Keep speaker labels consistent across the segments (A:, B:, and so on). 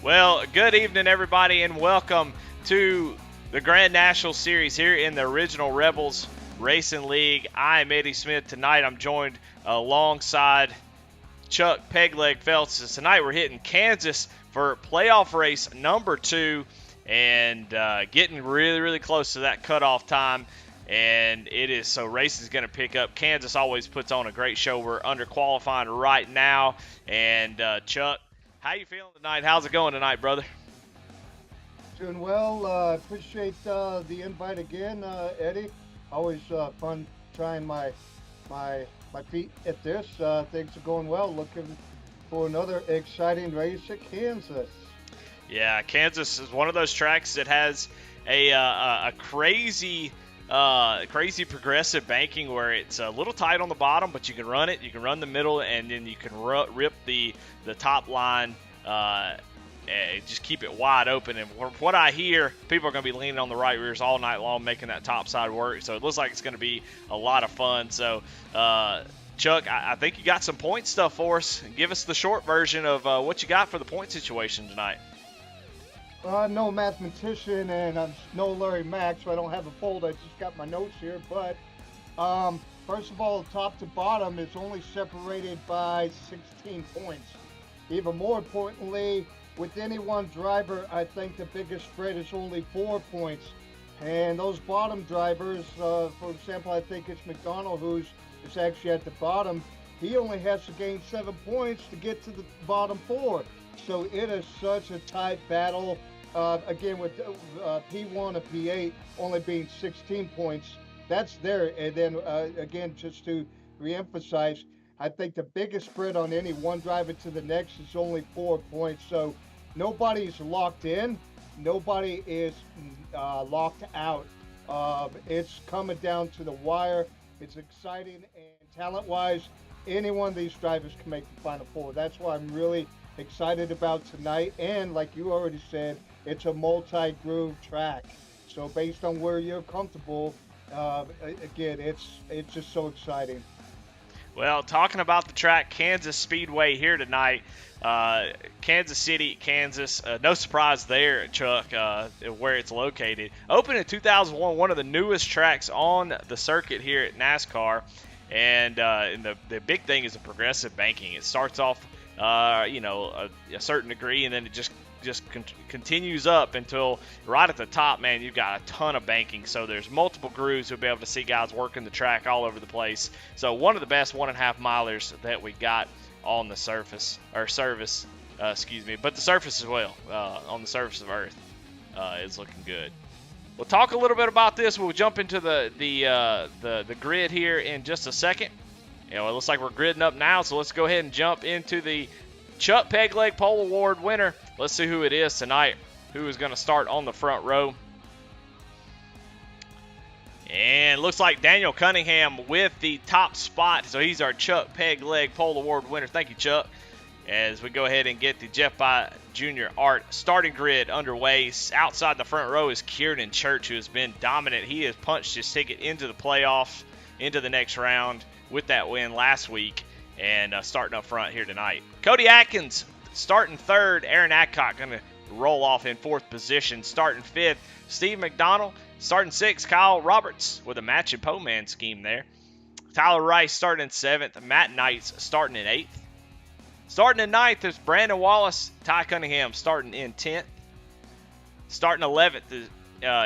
A: Well, good evening, everybody, and welcome to the Grand National Series here in the Original Rebels Racing League. I'm Eddie Smith. Tonight I'm joined alongside Chuck Pegleg Phelps. Tonight we're hitting Kansas for playoff race number 2 and getting really, really close to that cutoff time. And it is so racing's going to pick up. Kansas always puts on a great show. We're under qualifying right now. And Chuck, how you feeling tonight? How's it going tonight, brother?
B: Doing well. Appreciate the invite again, Eddie. Always fun trying my feet at this. Things are going well. Looking for another exciting race at Kansas.
A: Yeah, Kansas is one of those tracks that has a crazy progressive banking where it's a little tight on the bottom, but you can run it, you can run the middle, and then you can rip the top line, just keep it wide open. And from what I hear, people are going to be leaning on the right rears all night long, making that top side work. So it looks like it's going to be a lot of fun. So, Chuck, I think you got some point stuff for us. Give us the short version of what you got for the point situation tonight.
B: No mathematician, and I'm no Larry Mack, so I don't have a folder. I just got my notes here. But first of all, top to bottom is only separated by 16 points. Even more importantly, with any one driver, I think the biggest spread is only 4 points. And those bottom drivers, for example, I think it's McDonald who's actually at the bottom. He only has to gain 7 points to get to the bottom 4. So it is such a tight battle. Again, with P1 and P8 only being 16 points, that's there. And then again, just to reemphasize, I think the biggest spread on any one driver to the next is only 4 points. So nobody's locked in. Nobody is locked out. It's coming down to the wire. It's exciting, and talent-wise, any one of these drivers can make the Final Four. That's why I'm really excited about tonight. And like you already said, it's a multi-groove track. So based on where you're comfortable, again, it's just so exciting.
A: Well, talking about the track, Kansas Speedway here tonight. Kansas City, Kansas. No surprise there, Chuck, where it's located. Opened in 2001, one of the newest tracks on the circuit here at NASCAR. And the big thing is the progressive banking. It starts off, a certain degree, and then it just continues up until right at the top, man, you've got a ton of banking. So there's multiple grooves. You'll be able to see guys working the track all over the place. So one of the best 1.5 milers that we got on the service, but the surface as well, on the surface of Earth, is looking good. We'll talk a little bit about this. We'll jump into the grid here in just a second. It looks like we're gridding up now, so let's go ahead and jump into the Chuck Pegleg Pole Award winner. Let's see who it is tonight, who is going to start on the front row. And looks like Daniel Cunningham with the top spot. So he's our Chuck Pegleg Pole Award winner. Thank you, Chuck. As we go ahead and get the Jeff By Jr. Art starting grid underway. Outside the front row is Kieran Church, who has been dominant. He has punched his ticket into the playoffs, into the next round with that win last week. And starting up front here tonight. Cody Atkins starting third. Aaron Adcock going to roll off in fourth position. Starting fifth, Steve McDonald. Starting sixth, Kyle Roberts with a matching pole man scheme there. Tyler Rice starting in seventh. Matt Knights starting in eighth. Starting in 9th is Brandon Wallace. Ty Cunningham starting in 10th. Starting 11th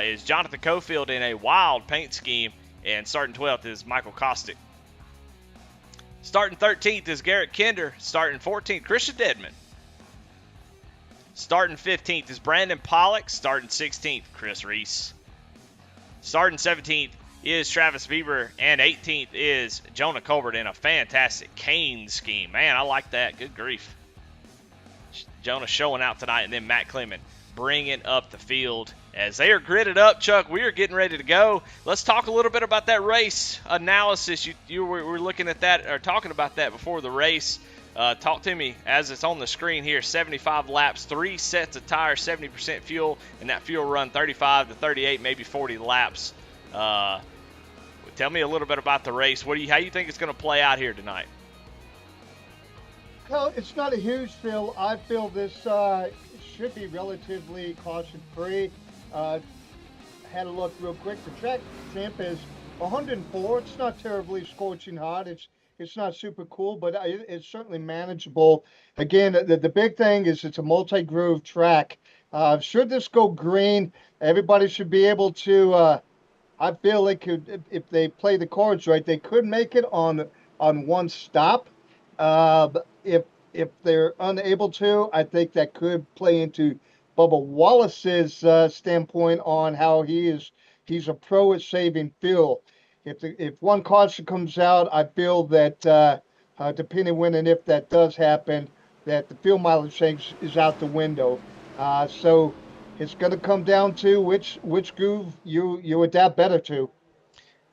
A: is Jonathan Cofield in a wild paint scheme. And starting 12th is Michael Kostick. Starting 13th is Garrett Kinder. Starting 14th, Christian Dedman. Starting 15th is Brandon Pollock. Starting 16th, Chris Reese. Starting 17th is Travis Bieber. And 18th is Jonah Colbert in a fantastic cane scheme. Man, I like that. Good grief. Jonah showing out tonight. And then Matt Clement bringing up the field. As they are gridded up, Chuck, we are getting ready to go. Let's talk a little bit about that race analysis. You were looking at that, or talking about that before the race. Talk to me as it's on the screen here. 75 laps, 3 sets of tires, 70% fuel, and that fuel run 35 to 38, maybe 40 laps. Tell me a little bit about the race. How do you think it's going to play out here tonight?
B: Well, it's not a huge field. I feel this should be relatively caution-free. Had a look real quick. The track temp is 104. It's not terribly scorching hot. It's not super cool, but it's certainly manageable. Again, the big thing is it's a multi-groove track. Should this go green, everybody should be able to. I feel they could, if they play the chords right, they could make it on one stop. If they're unable to, I think that could play into Bubba Wallace's standpoint on how he's a pro at saving fuel. If one caution comes out, I feel that depending when and if that does happen, that the fuel mileage change is out the window. So it's going to come down to which groove you adapt better to.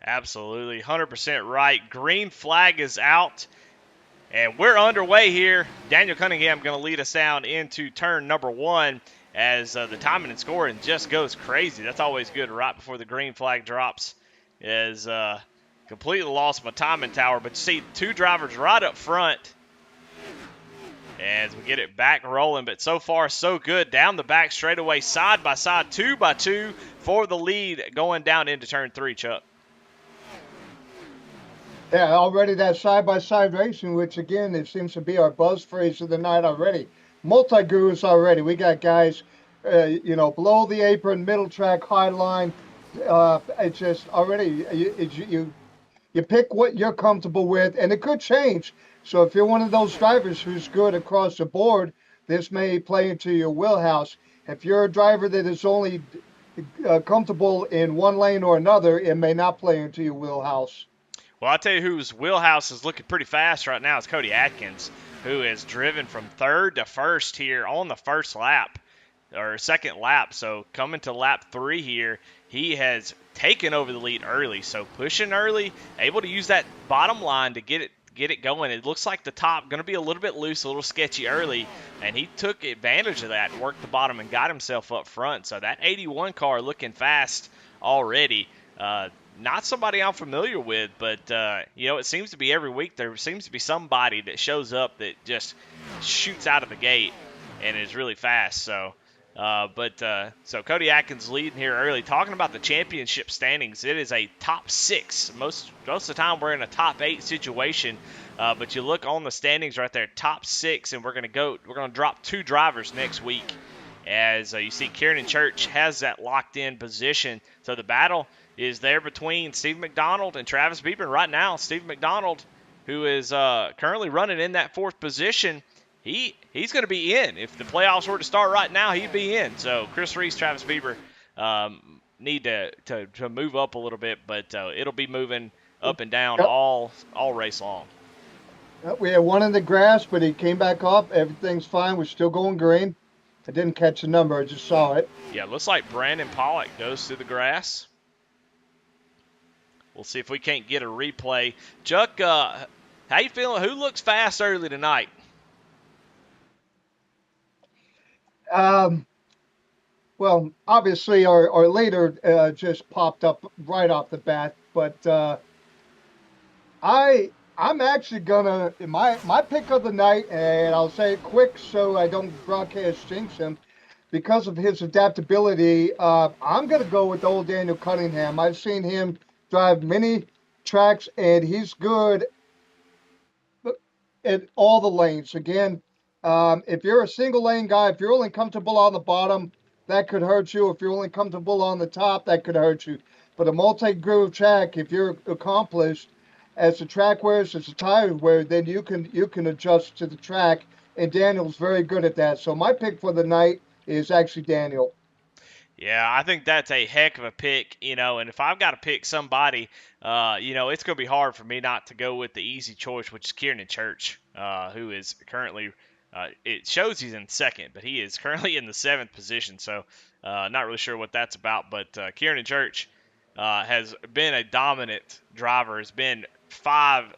A: Absolutely, 100% right. Green flag is out. And we're underway here. Daniel Cunningham going to lead us down into turn number 1 as the timing and scoring just goes crazy. That's always good right before the green flag drops. As completely lost my timing tower. But you see 2 drivers right up front as we get it back rolling. But so far, so good. Down the back straightaway, side by side, 2 by 2 for the lead going down into turn 3, Chuck.
B: Yeah, already that side-by-side racing, which again, it seems to be our buzz phrase of the night already. Multi-grooves already. We got guys, below the apron, middle track, high line. It's just already, you pick what you're comfortable with, and it could change. So if you're one of those drivers who's good across the board, this may play into your wheelhouse. If you're a driver that is only comfortable in one lane or another, it may not play into your wheelhouse.
A: Well, I'll tell you whose wheelhouse is looking pretty fast right now. It's Cody Atkins, who has driven from 3rd to 1st here on the first lap, or second lap. So coming to lap 3 here, he has taken over the lead early. So pushing early, able to use that bottom line to get it going. It looks like the top going to be a little bit loose, a little sketchy early, and he took advantage of that, worked the bottom, and got himself up front. So that 81 car looking fast already. Not somebody I'm familiar with, but, it seems to be every week there seems to be somebody that shows up that just shoots out of the gate and is really fast. So Cody Atkins leading here early. Talking about the championship standings, it is a top 6. Most of the time we're in a top 8 situation, but you look on the standings right there, top 6, and we're going to drop 2 drivers next week. As you see, Kieran Church has that locked in position. So the battle is there between Steve McDonald and Travis Bieber. Right now, Steve McDonald, who is currently running in that 4th position, he's going to be in. If the playoffs were to start right now, he'd be in. So Chris Reese, Travis Bieber need to move up a little bit, but it'll be moving up and down all race long.
B: We had one in the grass, but he came back up. Everything's fine. We're still going green. I didn't catch the number. I just saw it.
A: Yeah, looks like Brandon Pollock goes through the grass. We'll see if we can't get a replay. Chuck, how you feeling? Who looks fast early tonight?
B: Well, obviously our leader just popped up right off the bat, but I'm actually gonna my pick of the night, and I'll say it quick so I don't broadcast jinx him. Because of his adaptability, I'm gonna go with old Daniel Cunningham. I've seen him drive many tracks, and he's good at all the lanes. Again, If you're a single lane guy, if you're only comfortable on the bottom, that could hurt you. If you're only comfortable on the top, that could hurt you. But a multi-groove track, if you're accomplished, as the track wears, as the tires wear, then you can adjust to the track. And Daniel's very good at that. So my pick for the night is actually Daniel.
A: Yeah, I think that's a heck of a pick, and if I've got to pick somebody, it's going to be hard for me not to go with the easy choice, which is Kieran Church, who is currently, it shows he's in second, but he is currently in the seventh position, so not really sure what that's about, but Kieran Church has been a dominant driver, has been five,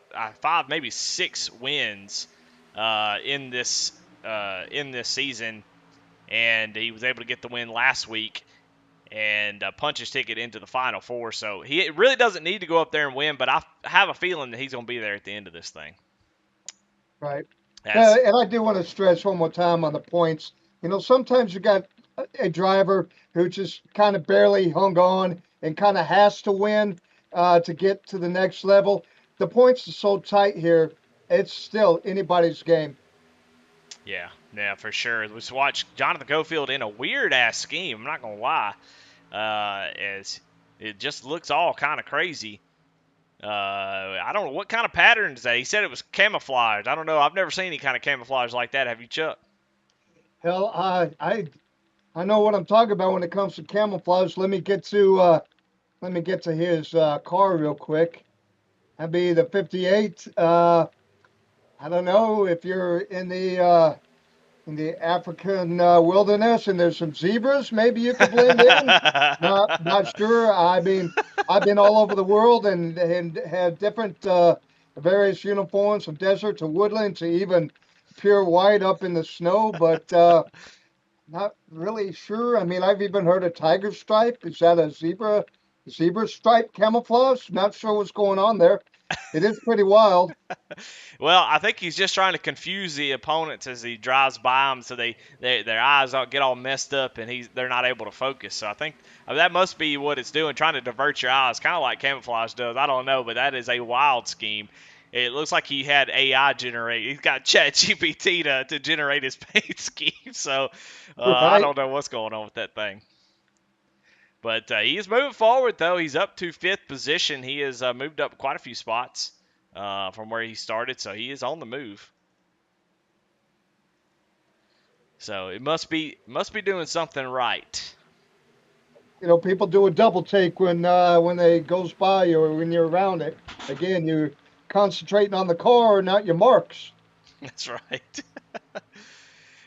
A: maybe 6 wins in this season, and he was able to get the win last week and punch his ticket into the Final Four. So he really doesn't need to go up there and win, but I have a feeling that he's going to be there at the end of this thing.
B: Right.
A: As
B: And I do want to stress one more time on the points. Sometimes you got a driver who just kind of barely hung on and kind of has to win to get to the next level. The points are so tight here, it's still anybody's game.
A: yeah, for sure. Let's watch Jonathan Cofield in a weird ass scheme. I'm not going to lie, as it just looks all kind of crazy. I don't know what kind of pattern is that. He said it was camouflage. I don't know. I've never seen any kind of camouflage like that. Have you, Chuck?
B: Hell, I know what I'm talking about when it comes to camouflage. Let me get to his car real quick. That'd be the 58. I don't know if you're in the African wilderness and there's some zebras, maybe you could blend in. Not sure. I mean, I've been all over the world and had different various uniforms from desert to woodland to even pure white up in the snow, but not really sure. I mean, I've even heard of tiger stripe. Is that a zebra stripe camouflage? Not sure what's going on there. It is pretty wild.
A: Well, I think he's just trying to confuse the opponents as he drives by them, so their eyes all get all messed up and they're not able to focus. So I think that must be what it's doing, trying to divert your eyes, kind of like camouflage does. I don't know, but that is a wild scheme. It looks like he had AI generate. He's got ChatGPT to generate his paint scheme. So I
B: Right.
A: don't know what's going on with that thing. But he is moving forward, though. He's up to fifth position. He has moved up quite a few spots from where he started, so he is on the move. So it must be doing something right.
B: People do a double take when they goes by you or when you're around it. Again, you're concentrating on the car, not your marks.
A: That's right.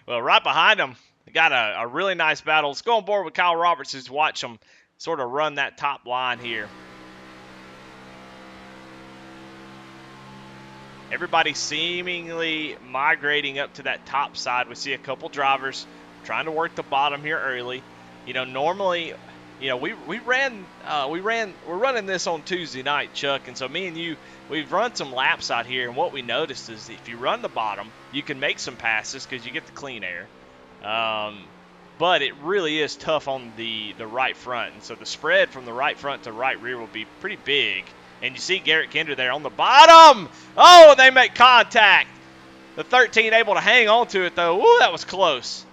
A: Well, right behind him, they got a really nice battle. Let's go on board with Kyle Roberts to watch him sort of run that top line here. Everybody seemingly migrating up to that top side. We see a couple drivers trying to work the bottom here early. Normally, we're running this on Tuesday night, Chuck, and so me and you, we've run some laps out here, and what we noticed is if you run the bottom, you can make some passes because you get the clean air. But it really is tough on the right front, and so the spread from the right front to right rear will be pretty big. And you see Garrett Kinder there on the bottom. Oh, they make contact. The 13 able to hang on to it, though. Ooh, that was close.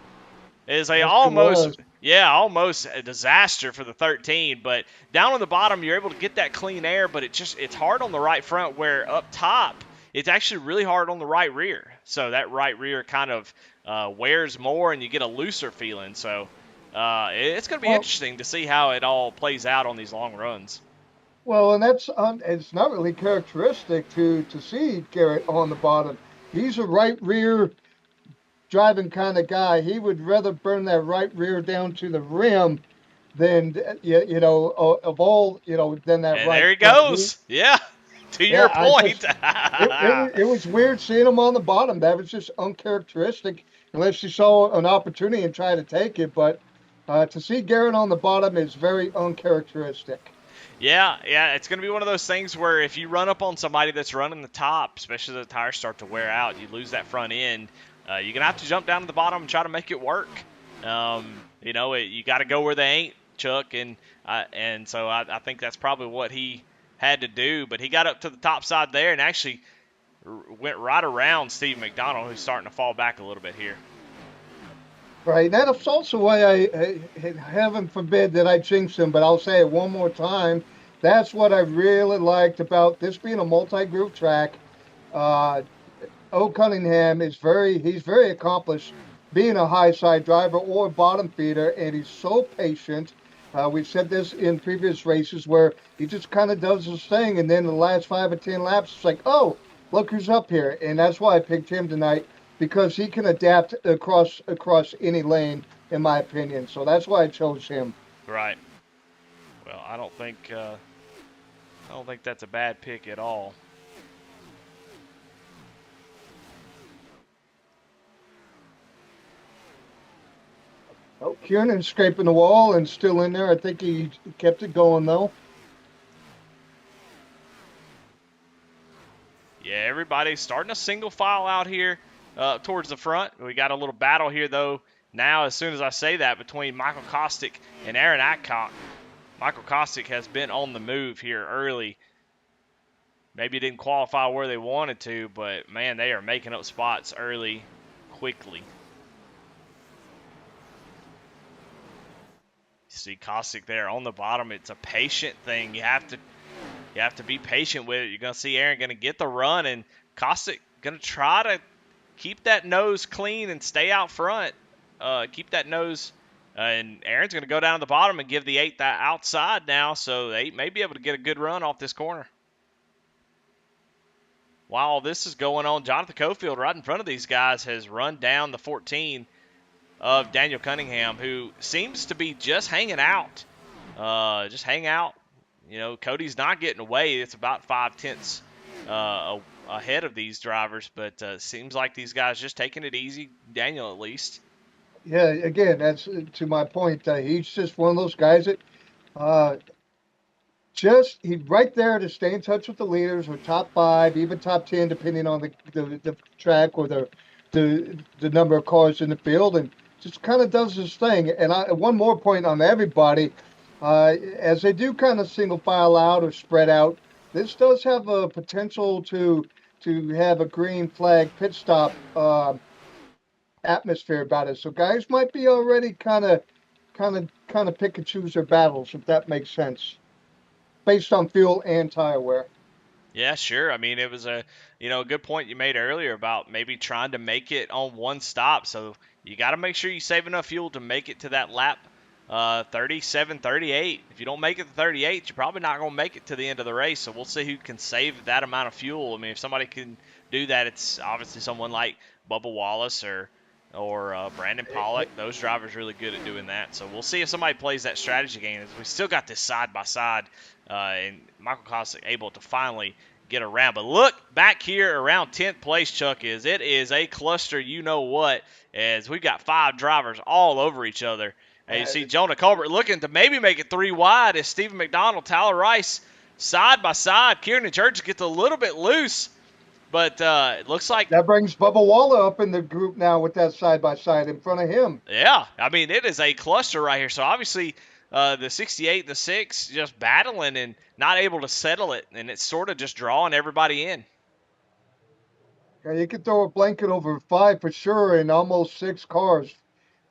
A: It is
B: Yes, it was.
A: almost a disaster for the 13. But down on the bottom, you're able to get that clean air, but it's hard on the right front, where up top, it's actually really hard on the right rear. So that right rear kind of wears more, and you get a looser feeling. So it's going to be
B: Well,
A: interesting to see how it all plays out on these long runs.
B: well, and that's it's not really characteristic to see Garrett on the bottom. He's a right rear driving kind of guy. He would rather burn that right rear down to the rim than of all than that
A: And
B: right
A: there he
B: front.
A: goes. Yeah, to
B: Yeah,
A: your
B: I
A: point.
B: just it was weird seeing him on the bottom. That was just uncharacteristic, unless you saw an opportunity and try to take it. But to see Garrett on the bottom is very uncharacteristic.
A: Yeah, it's going to be one of those things where if you run up on somebody that's running the top, especially as the tires start to wear out, you lose that front end. You're going to have to jump down to the bottom and try to make it work. You got to go where they ain't, Chuck, and so I think that's probably what he had to do. But he got up to the top side there and actually went right around Steve McDonald, who's starting to fall back a little bit here.
B: Right. That's also why heaven forbid that I jinx him, but I'll say it one more time. That's what I really liked about this being a multi-group track. Uh, O. Cunningham he's very accomplished being a high side driver or bottom feeder, and he's so patient. We've said this in previous races where he just kind of does his thing, and then the last 5 or 10 laps, it's like, oh, look who's up here, and that's why I picked him tonight because he can adapt across any lane, in my opinion. So that's why I chose him.
A: Right. Well, I don't think that's a bad pick at all.
B: Oh, Kiernan's scraping the wall and still in there. I think he kept it going though.
A: Yeah, everybody's starting a single file out here towards the front. We got a little battle here, though, now as soon as I say that, between Michael Kostick and Aaron Adcock. Michael Kostick has been on the move here early. Maybe didn't qualify where they wanted to, but, man, they are making up spots early quickly. You see Kostick there on the bottom. It's a patient thing. You have to be patient with it. You're going to see Aaron going to get the run, and Kostick going to try to keep that nose clean and stay out front. Keep that nose, and Aaron's going to go down to the bottom and give the 8 that outside now, so they may be able to get a good run off this corner. While all this is going on, Jonathan Cofield right in front of these guys has run down the 14 of Daniel Cunningham, who seems to be just hanging out. Just hang out. You know, Cody's not getting away. It's about 5/10 ahead of these drivers, but seems like these guys just taking it easy. Daniel, at least.
B: Yeah, again, that's to my point. He's just one of those guys that uh, he's right there to stay in touch with the leaders or top five, even top 10, depending on the track or the number of cars in the field, and just kind of does his thing. And one more point on everybody, as they do kind of single file out or spread out, this does have a potential to have a green flag pit stop atmosphere about it. So guys might be already kind of pick and choose their battles, if that makes sense, based on fuel and tire wear.
A: Yeah, sure. I mean, it was a good point you made earlier about maybe trying to make it on one stop. So you got to make sure you save enough fuel to make it to that lap 37, 38. If you don't make it to 38, you're probably not going to make it to the end of the race. So we'll see who can save that amount of fuel. I mean, if somebody can do that, it's obviously someone like Bubba Wallace or Brandon Pollock. Those drivers really good at doing that. So we'll see if somebody plays that strategy game. We still got this side by side, and Michael Kostick able to finally get around. But look back here around 10th place, Chuck, it is a cluster, you know what, as we've got 5 drivers all over each other. And you see Jonah Colbert looking to maybe make it 3 wide as Stephen McDonald, Tyler Rice side by side. Kieran Church gets a little bit loose, but it looks like
B: that brings Bubba Waller up in the group now with that side by side in front of him.
A: Yeah, I mean, it is a cluster right here. So obviously the 68 and the 6 just battling and not able to settle it, and it's sort of just drawing everybody in.
B: Yeah, you could throw a blanket over 5 for sure in almost 6 cars.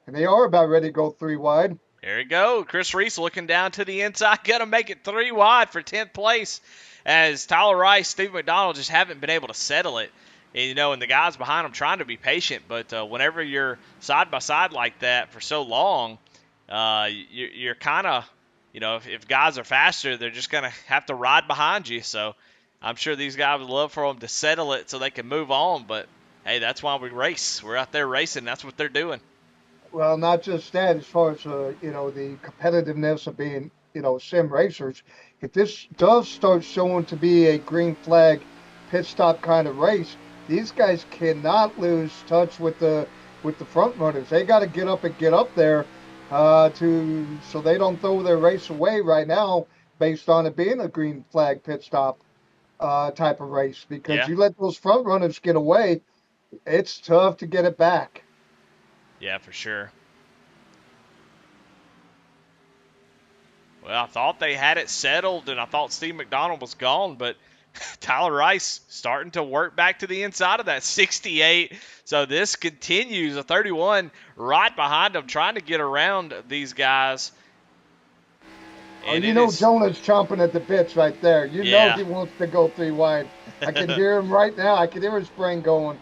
B: And they are about ready to go 3 wide.
A: There we go. Chris Reese looking down to the inside. Going to make it 3 wide for 10th place as Tyler Rice, Steve McDonald just haven't been able to settle it. And the guys behind them trying to be patient, but whenever you're side by side like that for so long, you're kind of, if guys are faster, they're just going to have to ride behind you. So I'm sure these guys would love for them to settle it so they can move on. But, hey, that's why we race. We're out there racing. That's what they're doing.
B: Well, not just that, as far as, the competitiveness of being, sim racers, if this does start showing to be a green flag pit stop kind of race, these guys cannot lose touch with the front runners. They got to get up there so they don't throw their race away right now based on it being a green flag pit stop type of race. Because you let those front runners get away, it's tough to get it back.
A: Yeah, for sure. Well, I thought they had it settled, and I thought Steve McDonald was gone, but Tyler Rice starting to work back to the inside of that 68. So this continues. A 31 right behind him, trying to get around these guys.
B: Oh,
A: And
B: you
A: it
B: know
A: is,
B: Jonah's chomping at the bits right there. You know
A: yeah.
B: he wants to go 3 wide. I can hear him right now. I can hear his brain going.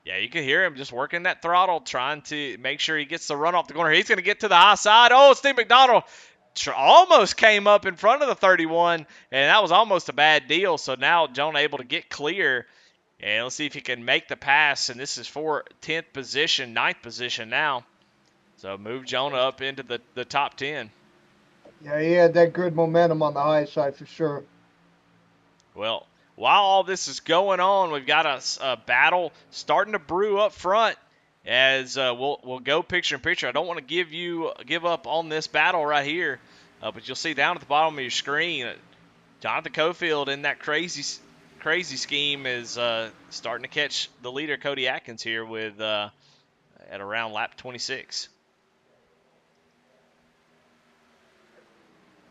A: Yeah, you can hear him just working that throttle, trying to make sure he gets the run off the corner. He's going to get to the high side. Oh, Steve McDonald almost came up in front of the 31, and that was almost a bad deal. So now Jonah able to get clear, and let's see if he can make the pass. And this is for 10th position, 9th position now. So move Jonah up into the top 10.
B: Yeah, he had that good momentum on the high side for sure.
A: Well, while all this is going on, we've got a battle starting to brew up front. As we'll go picture in picture. I don't want to give up on this battle right here, but you'll see down at the bottom of your screen, Jonathan Cofield in that crazy scheme is starting to catch the leader Cody Atkins here with at around lap 26.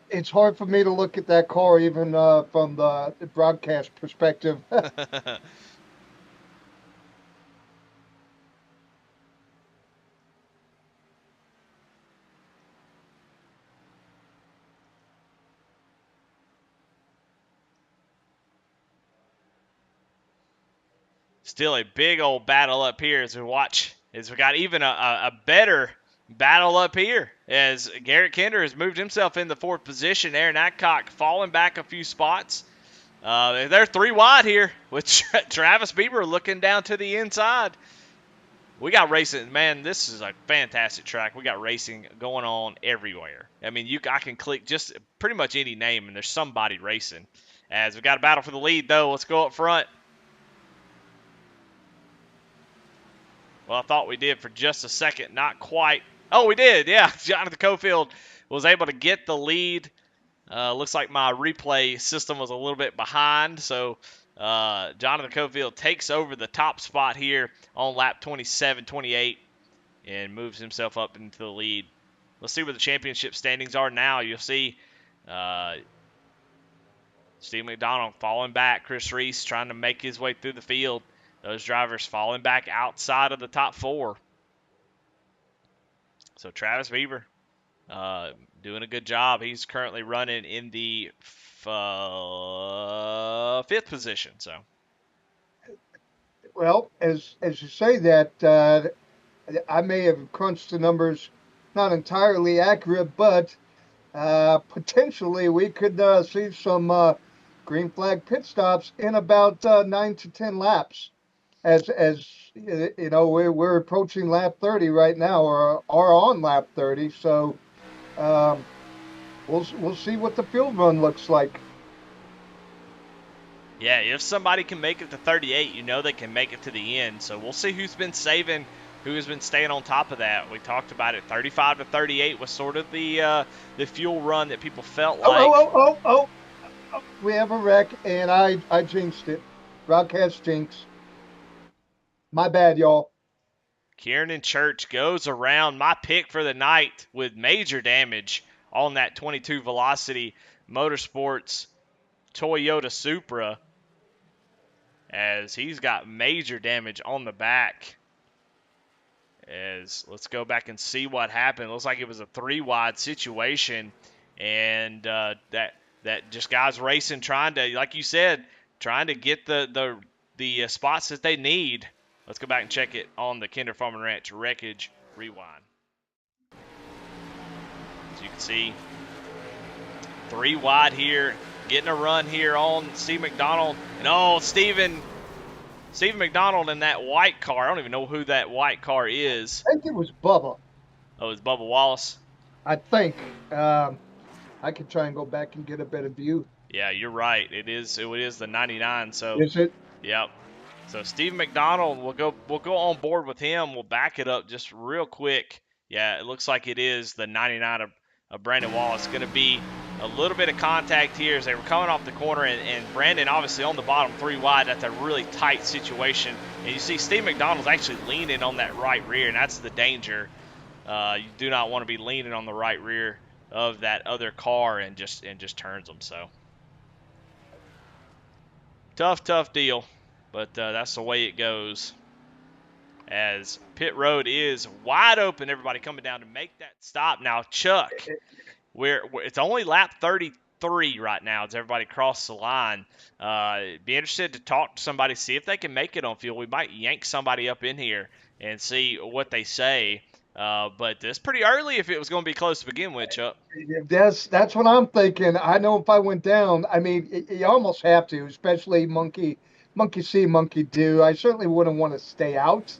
B: It's hard for me to look at that car even from the broadcast perspective.
A: Still a big old battle up here as we watch. As we got even a better battle up here as Garrett Kinder has moved himself in the 4th position. Aaron Adcock falling back a few spots. They're 3 wide here with Travis Bieber looking down to the inside. We got racing, man. This is a fantastic track. We got racing going on everywhere. I mean, I can click just pretty much any name, and there's somebody racing. As we got a battle for the lead, though, let's go up front. Well, I thought we did for just a second. Not quite. Oh, we did. Yeah, Jonathan Cofield was able to get the lead. Looks like my replay system was a little bit behind. So Jonathan Cofield takes over the top spot here on lap 27, 28 and moves himself up into the lead. Let's see where the championship standings are now. You'll see Steve McDonald falling back. Chris Reese trying to make his way through the field. Those drivers falling back outside of the top 4. So Travis Bieber doing a good job. He's currently running in the 5th position. So,
B: Well, as you say that, I may have crunched the numbers not entirely accurate, but potentially we could see some green flag pit stops in about 9 to 10 laps. As you know, we're approaching lap 30 right now, or are on lap 30. So we'll see what the field run looks like.
A: yeah, if somebody can make it to 38, you know they can make it to the end. So we'll see who's been saving, who has been staying on top of that. We talked about it. 35 to 38 was sort of the fuel run that people felt like.
B: Oh! We have a wreck, and I jinxed it. Broadcast jinx. My bad, y'all.
A: Kieran Church goes around, my pick for the night, with major damage on that 22 Velocity Motorsports Toyota Supra, as he's got major damage on the back. As let's go back and see what happened. Looks like it was a 3 wide situation, and that just guys racing, trying to, like you said, trying to get the spots that they need. Let's go back and check it on the Kinder Farm and Ranch Wreckage Rewind. As you can see, 3 wide here, getting a run here on Steve McDonald. And oh, Steven McDonald in that white car. I don't even know who that white car is.
B: I think it was Bubba.
A: Oh, it's Bubba Wallace.
B: I think. I could try and go back and get a better view.
A: Yeah, you're right. It is the 99. So
B: Is it?
A: Yep. So Steve McDonald, we'll go on board with him. We'll back it up just real quick. Yeah, it looks like it is the 99 of Brandon Wallace. Going to be a little bit of contact here as they were coming off the corner, and Brandon obviously on the bottom 3 wide. That's a really tight situation. And you see Steve McDonald's actually leaning on that right rear, and that's the danger. You do not want to be leaning on the right rear of that other car and just turns them. So tough deal, but that's the way it goes. As pit road is wide open, everybody coming down to make that stop now. Chuck, it's only lap 33 right now as everybody crosses the line. Be interested to talk to somebody, see if they can make it on fuel. We might yank somebody up in here and see what they say. But it's pretty early if it was going to be close to begin with, Chuck.
B: That's what I'm thinking. I know if I went down, I mean, you almost have to, especially monkey see, monkey do. I certainly wouldn't want to stay out,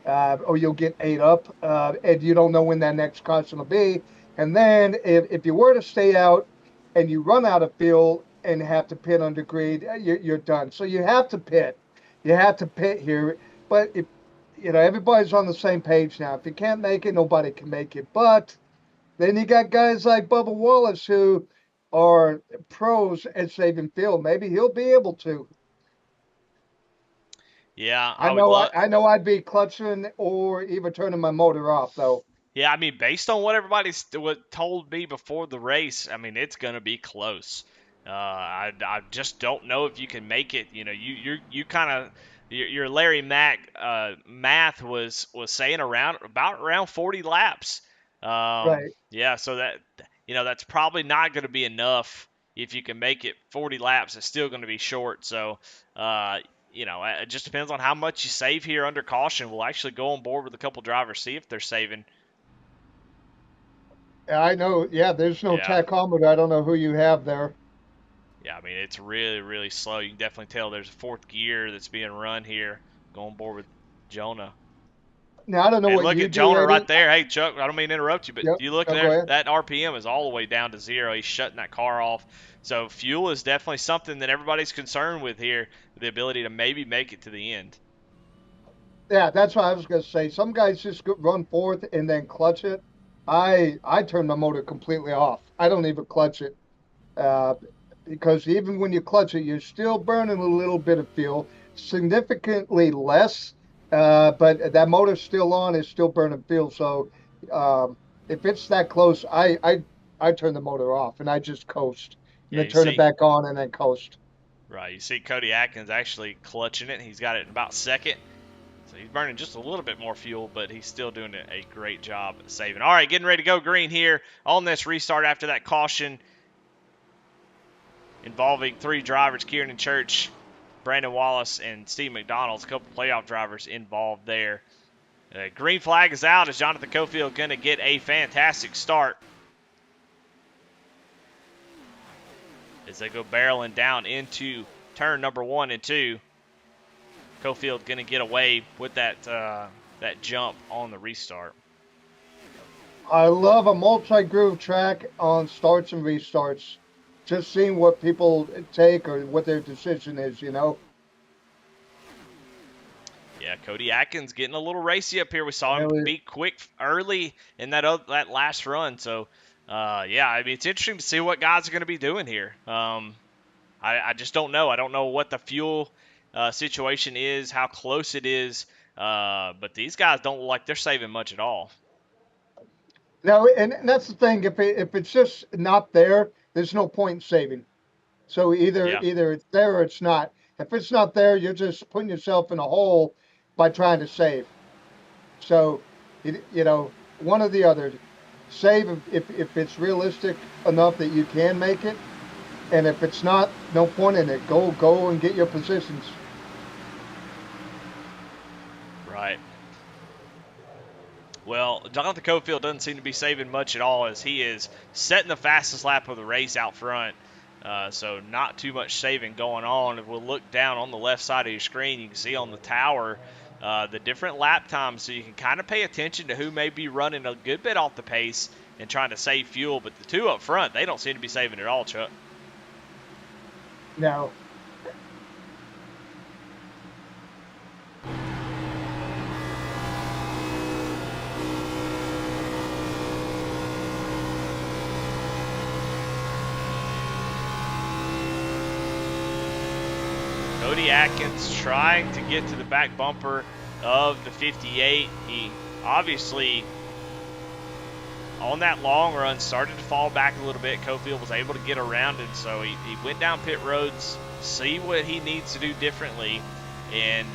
B: or you'll get ate up, and you don't know when that next caution will be. And then if you were to stay out and you run out of fuel and have to pit under grade, you're done. So you have to pit. You have to pit here. But if everybody's on the same page now. If you can't make it, nobody can make it. But then you got guys like Bubba Wallace who are pros at saving fuel. Maybe he'll be able to.
A: Yeah,
B: I
A: I would
B: know.
A: love.
B: I know. I'd be clutching or even turning my motor off though.
A: Yeah, I mean, based on what everybody's told me before the race, I mean, it's going to be close. I just don't know if you can make it. You kind of your Larry Mack math was saying around 40 laps.
B: Right.
A: Yeah, so that's probably not going to be enough. If you can make it 40 laps, it's still going to be short. So it just depends on how much you save here under caution. We'll actually go on board with a couple drivers, see if they're saving.
B: I know. Yeah. There's no
A: Yeah.
B: tachometer. I don't know who you have there.
A: Yeah, I mean, it's really, really slow. You can definitely tell there's a fourth gear that's being run here. Go on board with Jonah.
B: Now I don't know
A: And
B: what
A: look
B: you
A: at
B: do,
A: Jonah right
B: Eddie.
A: there. Hey, Chuck, I don't mean to interrupt you, but
B: Yep.
A: you look
B: No, go
A: there,
B: ahead.
A: that RPM is all the way down to 0. He's shutting that car off. So fuel is definitely something that everybody's concerned with here, the ability to maybe make it to the end.
B: Yeah, that's what I was gonna say. Some guys just run forth and then clutch it. I turn my motor completely off. I don't even clutch it. Uh, because even when you clutch it, you're still burning a little bit of fuel, significantly less, but that motor's still on, it's still burning fuel. So if it's that close, I turn the motor off and I just coast, and
A: Yeah,
B: then
A: you
B: turn it
A: see,
B: back on and then coast.
A: right, you see Cody Atkins actually clutching it. He's got it in about second. So he's burning just a little bit more fuel, but he's still doing a great job at saving. All right, getting ready to go green here on this restart after that caution involving 3 drivers, Kieran Church, Brandon Wallace, and Steve McDonald's, a couple playoff drivers involved there. Green flag is out as Jonathan Cofield going to get a fantastic start as they go barreling down into turn number 1 and 2. Cofield going to get away with that jump on the restart.
B: I love a multi-groove track on starts and restarts. Just seeing what people take or what their decision is.
A: Yeah, Cody Atkins getting a little racy up here. We saw him be quick early in that last run. So, yeah, I mean, it's interesting to see what guys are going to be doing here. I just don't know. I don't know what the fuel situation is, how close it is. But these guys don't look like they're saving much at all.
B: No, and that's the thing. If it's just not there, there's no point in saving. So either
A: Yeah.
B: it's there or it's not. If it's not there, you're just putting yourself in a hole by trying to save. So, one or the other. Save if it's realistic enough that you can make it, and if it's not, no point in it. Go and get your positions.
A: Right. Well, Jonathan Cofield doesn't seem to be saving much at all as he is setting the fastest lap of the race out front. So not too much saving going on. If we'll look down on the left side of your screen, you can see on the tower the different lap times, so you can kind of pay attention to who may be running a good bit off the pace and trying to save fuel. But the 2 up front, they don't seem to be saving at all, Chuck.
B: No.
A: Cody Atkins trying to get to the back bumper of the 58. He obviously on that long run started to fall back a little bit. Cofield was able to get around it, so he went down pit roads, see what he needs to do differently, and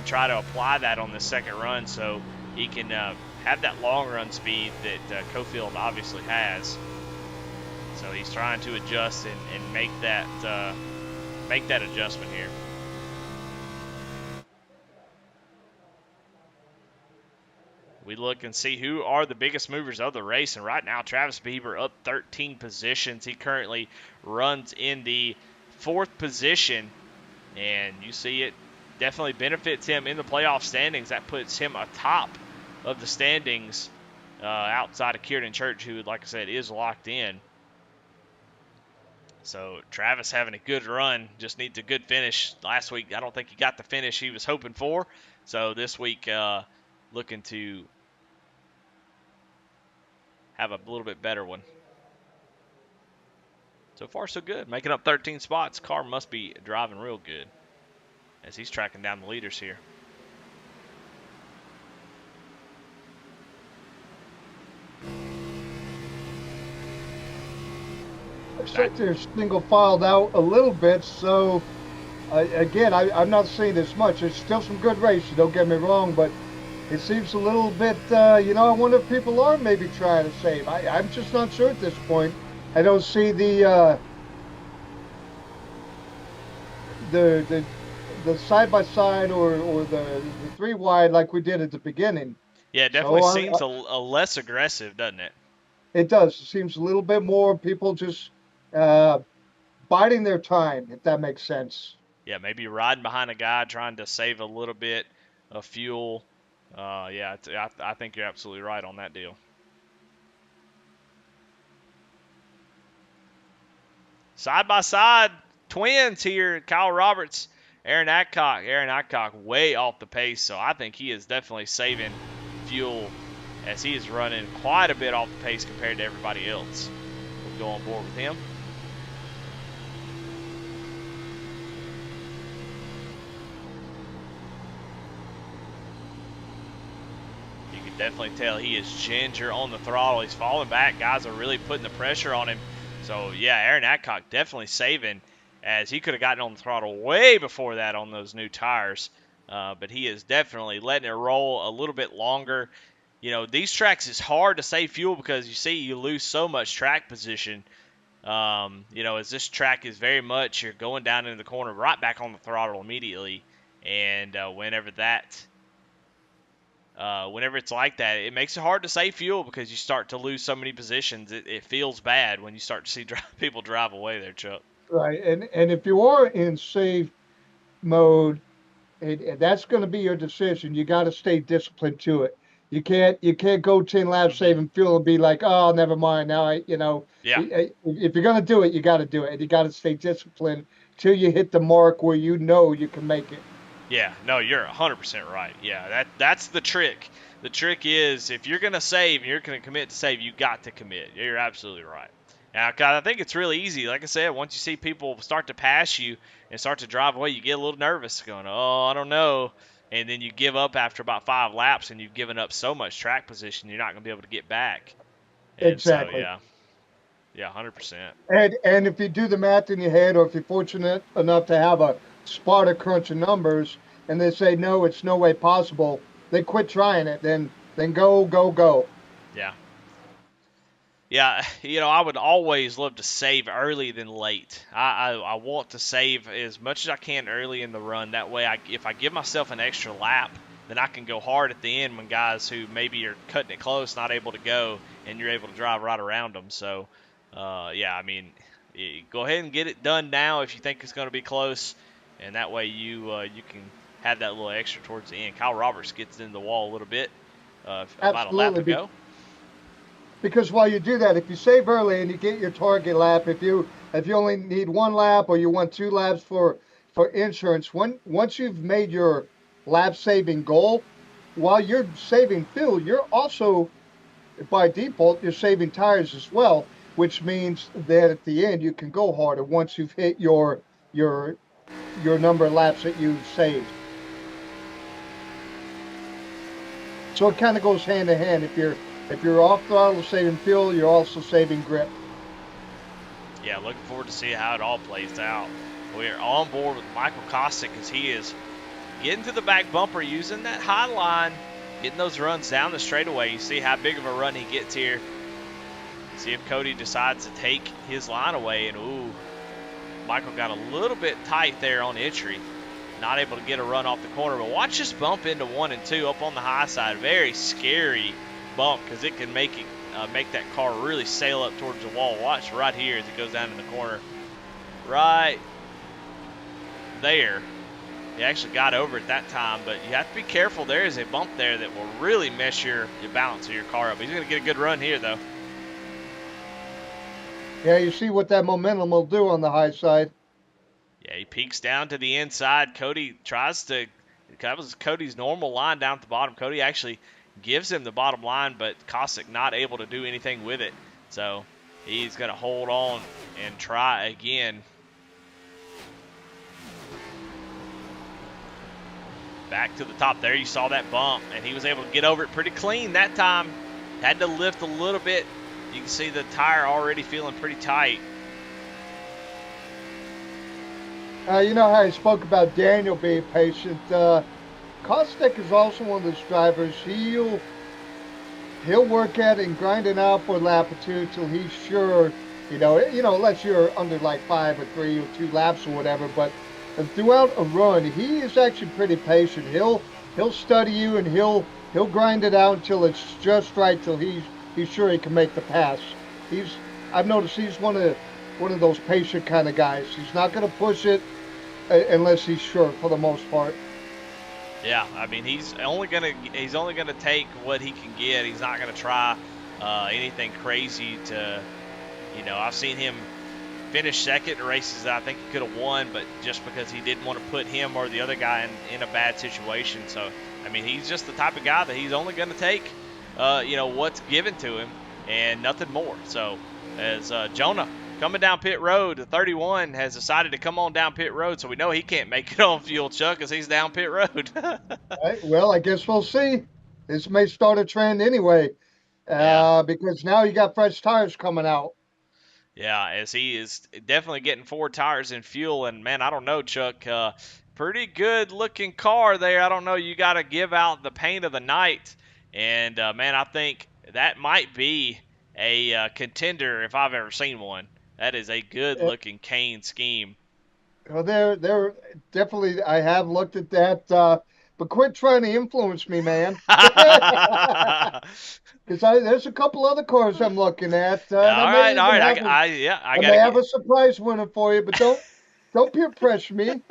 A: try to apply that on the second run so he can have that long run speed that Cofield obviously has. So he's trying to adjust and make that adjustment here. We look and see who are the biggest movers of the race, and right now Travis Bieber up 13 positions. He currently runs in the 4th position, and you see it definitely benefits him in the playoff standings. That puts him atop of the standings outside of Kieran Church, who, like I said, is locked in. So Travis having a good run, just needs a good finish. Last week, I don't think he got the finish he was hoping for. So this week, looking to have a little bit better one. So far, so good. Making up 13 spots. Car must be driving real good as he's tracking down the leaders here.
B: Looks like they're single filed out a little bit, so again, I'm not seeing this much. There's still some good races, don't get me wrong, but it seems a little bit, I wonder if people are maybe trying to save. I'm just not sure at this point. I don't see the side by side or the 3 wide like we did at the beginning.
A: Yeah, it definitely seems a less aggressive, doesn't it?
B: It does. It seems a little bit more people just biding their time, if that makes sense.
A: Yeah, maybe riding behind a guy trying to save a little bit of fuel. I think you're absolutely right on that deal. Side by side, twins here. Kyle Roberts, Aaron Adcock. Aaron Adcock way off the pace, so I think he is definitely saving fuel as he is running quite a bit off the pace compared to everybody else. We'll go on board with him. You can definitely tell he is ginger on the throttle. He's falling back. Guys are really putting the pressure on him. So, yeah, Aaron Adcock definitely saving, as he could have gotten on the throttle way before that on those new tires. But he is definitely letting it roll a little bit longer. You know, these tracks is hard to save fuel because you lose so much track position. As this track is very much, you're going down into the corner, right back on the throttle immediately. And whenever it's like that, it makes it hard to save fuel because you start to lose so many positions. It feels bad when you start to see people drive away there, Chuck.
B: Right, and if you are in save mode, and that's going to be your decision. You got to stay disciplined to it. You can't go 10 laps saving fuel and be like, oh, never mind. Now
A: Yeah.
B: if you're going to do it, you got to do it, and you got to stay disciplined till you hit the mark where you know you can make it.
A: Yeah, no, you're 100% right. Yeah, that's the trick. The trick is if you're going to save and you're going to commit to save, you got to commit. You're absolutely right. Now, I think it's really easy. Like I said, once you see people start to pass you and start to drive away, you get a little nervous going, oh, I don't know. And then you give up after about 5 laps and you've given up so much track position, you're not going to be able to get back. And
B: Exactly.
A: So, yeah, 100%.
B: And if you do the math in your head, or if you're fortunate enough to have a spotter crunching numbers, and they say no, it's no way possible, they quit trying it. Then go.
A: Yeah. Yeah, I would always love to save early than late. I want to save as much as I can early in the run. That way, if I give myself an extra lap, then I can go hard at the end when guys who maybe are cutting it close, not able to go, and you're able to drive right around them. So, go ahead and get it done now if you think it's going to be close, and that way you can have that little extra towards the end. Kyle Roberts gets in the wall a little bit, about a lap to go.
B: Because while you do that, if you save early and you get your target lap, if you only need 1 lap or you want 2 laps for insurance, once you've made your lap saving goal, while you're saving fuel, you're also by default you're saving tires as well, which means that at the end you can go harder once you've hit your number of laps that you've saved. So it kind of goes hand in hand. If you're off throttle saving fuel, you're also saving grip.
A: Yeah, looking forward to see how it all plays out. We are on board with Michael Kostick as he is getting to the back bumper, using that high line, getting those runs down the straightaway. You see how big of a run he gets here. See if Cody decides to take his line away, and ooh, Michael got a little bit tight there on entry. Not able to get a run off the corner, but watch this bump into 1 and 2 up on the high side. Very scary bump because it can make that car really sail up towards the wall. Watch right here as it goes down in the corner. Right there. He actually got over it that time, but you have to be careful. There is a bump there that will really mess your balance of your car up. He's going to get a good run here, though.
B: Yeah, you see what that momentum will do on the high side.
A: Yeah, he peeks down to the inside. Cody tries to, that was Cody's normal line down at the bottom. Cody actually gives him the bottom line, but Kostick not able to do anything with it. So he's going to hold on and try again. Back to the top there, you saw that bump, and he was able to get over it pretty clean that time. Had to lift a little bit. You can see the tire already feeling pretty tight.
B: You know how I spoke about Daniel being patient. Kostick is also one of those drivers. He'll work at it and grind it out for a lap or two till he's sure. Unless you're under like 5 or 3 or 2 laps or whatever. But throughout a run, he is actually pretty patient. He'll study you and he'll grind it out until it's just right till he's sure he can make the pass. I've noticed he's one of those patient kind of guys. He's not going to push it unless he's sure for the most part.
A: Yeah, I mean he's only gonna take what he can get. He's not gonna try anything crazy to, I've seen him finish second in races that I think he could have won, but just because he didn't want to put him or the other guy in a bad situation. So I mean he's just the type of guy that he's only gonna take what's given to him and nothing more. So as Jonah coming down pit road, the 31 has decided to come on down pit road, so we know he can't make it on fuel, Chuck, because he's down pit road.
B: Right, well, I guess we'll see. This may start a trend anyway,
A: Yeah.
B: because now you got fresh tires coming out.
A: Yeah, as he is definitely getting 4 tires in fuel, and man, I don't know, Chuck, pretty good looking car there. I don't know, you got to give out the paint of the night, and man, I think that might be a contender if I've ever seen one. That is a good
B: Uh,
A: looking cane scheme.
B: Well, they're definitely. I have looked at that, but quit trying to influence me, man. Because there's a couple other cars I'm looking at, and
A: All right, all right. I
B: I may
A: gotta
B: have
A: get.
B: a surprise winner for you. But don't peer pressure me.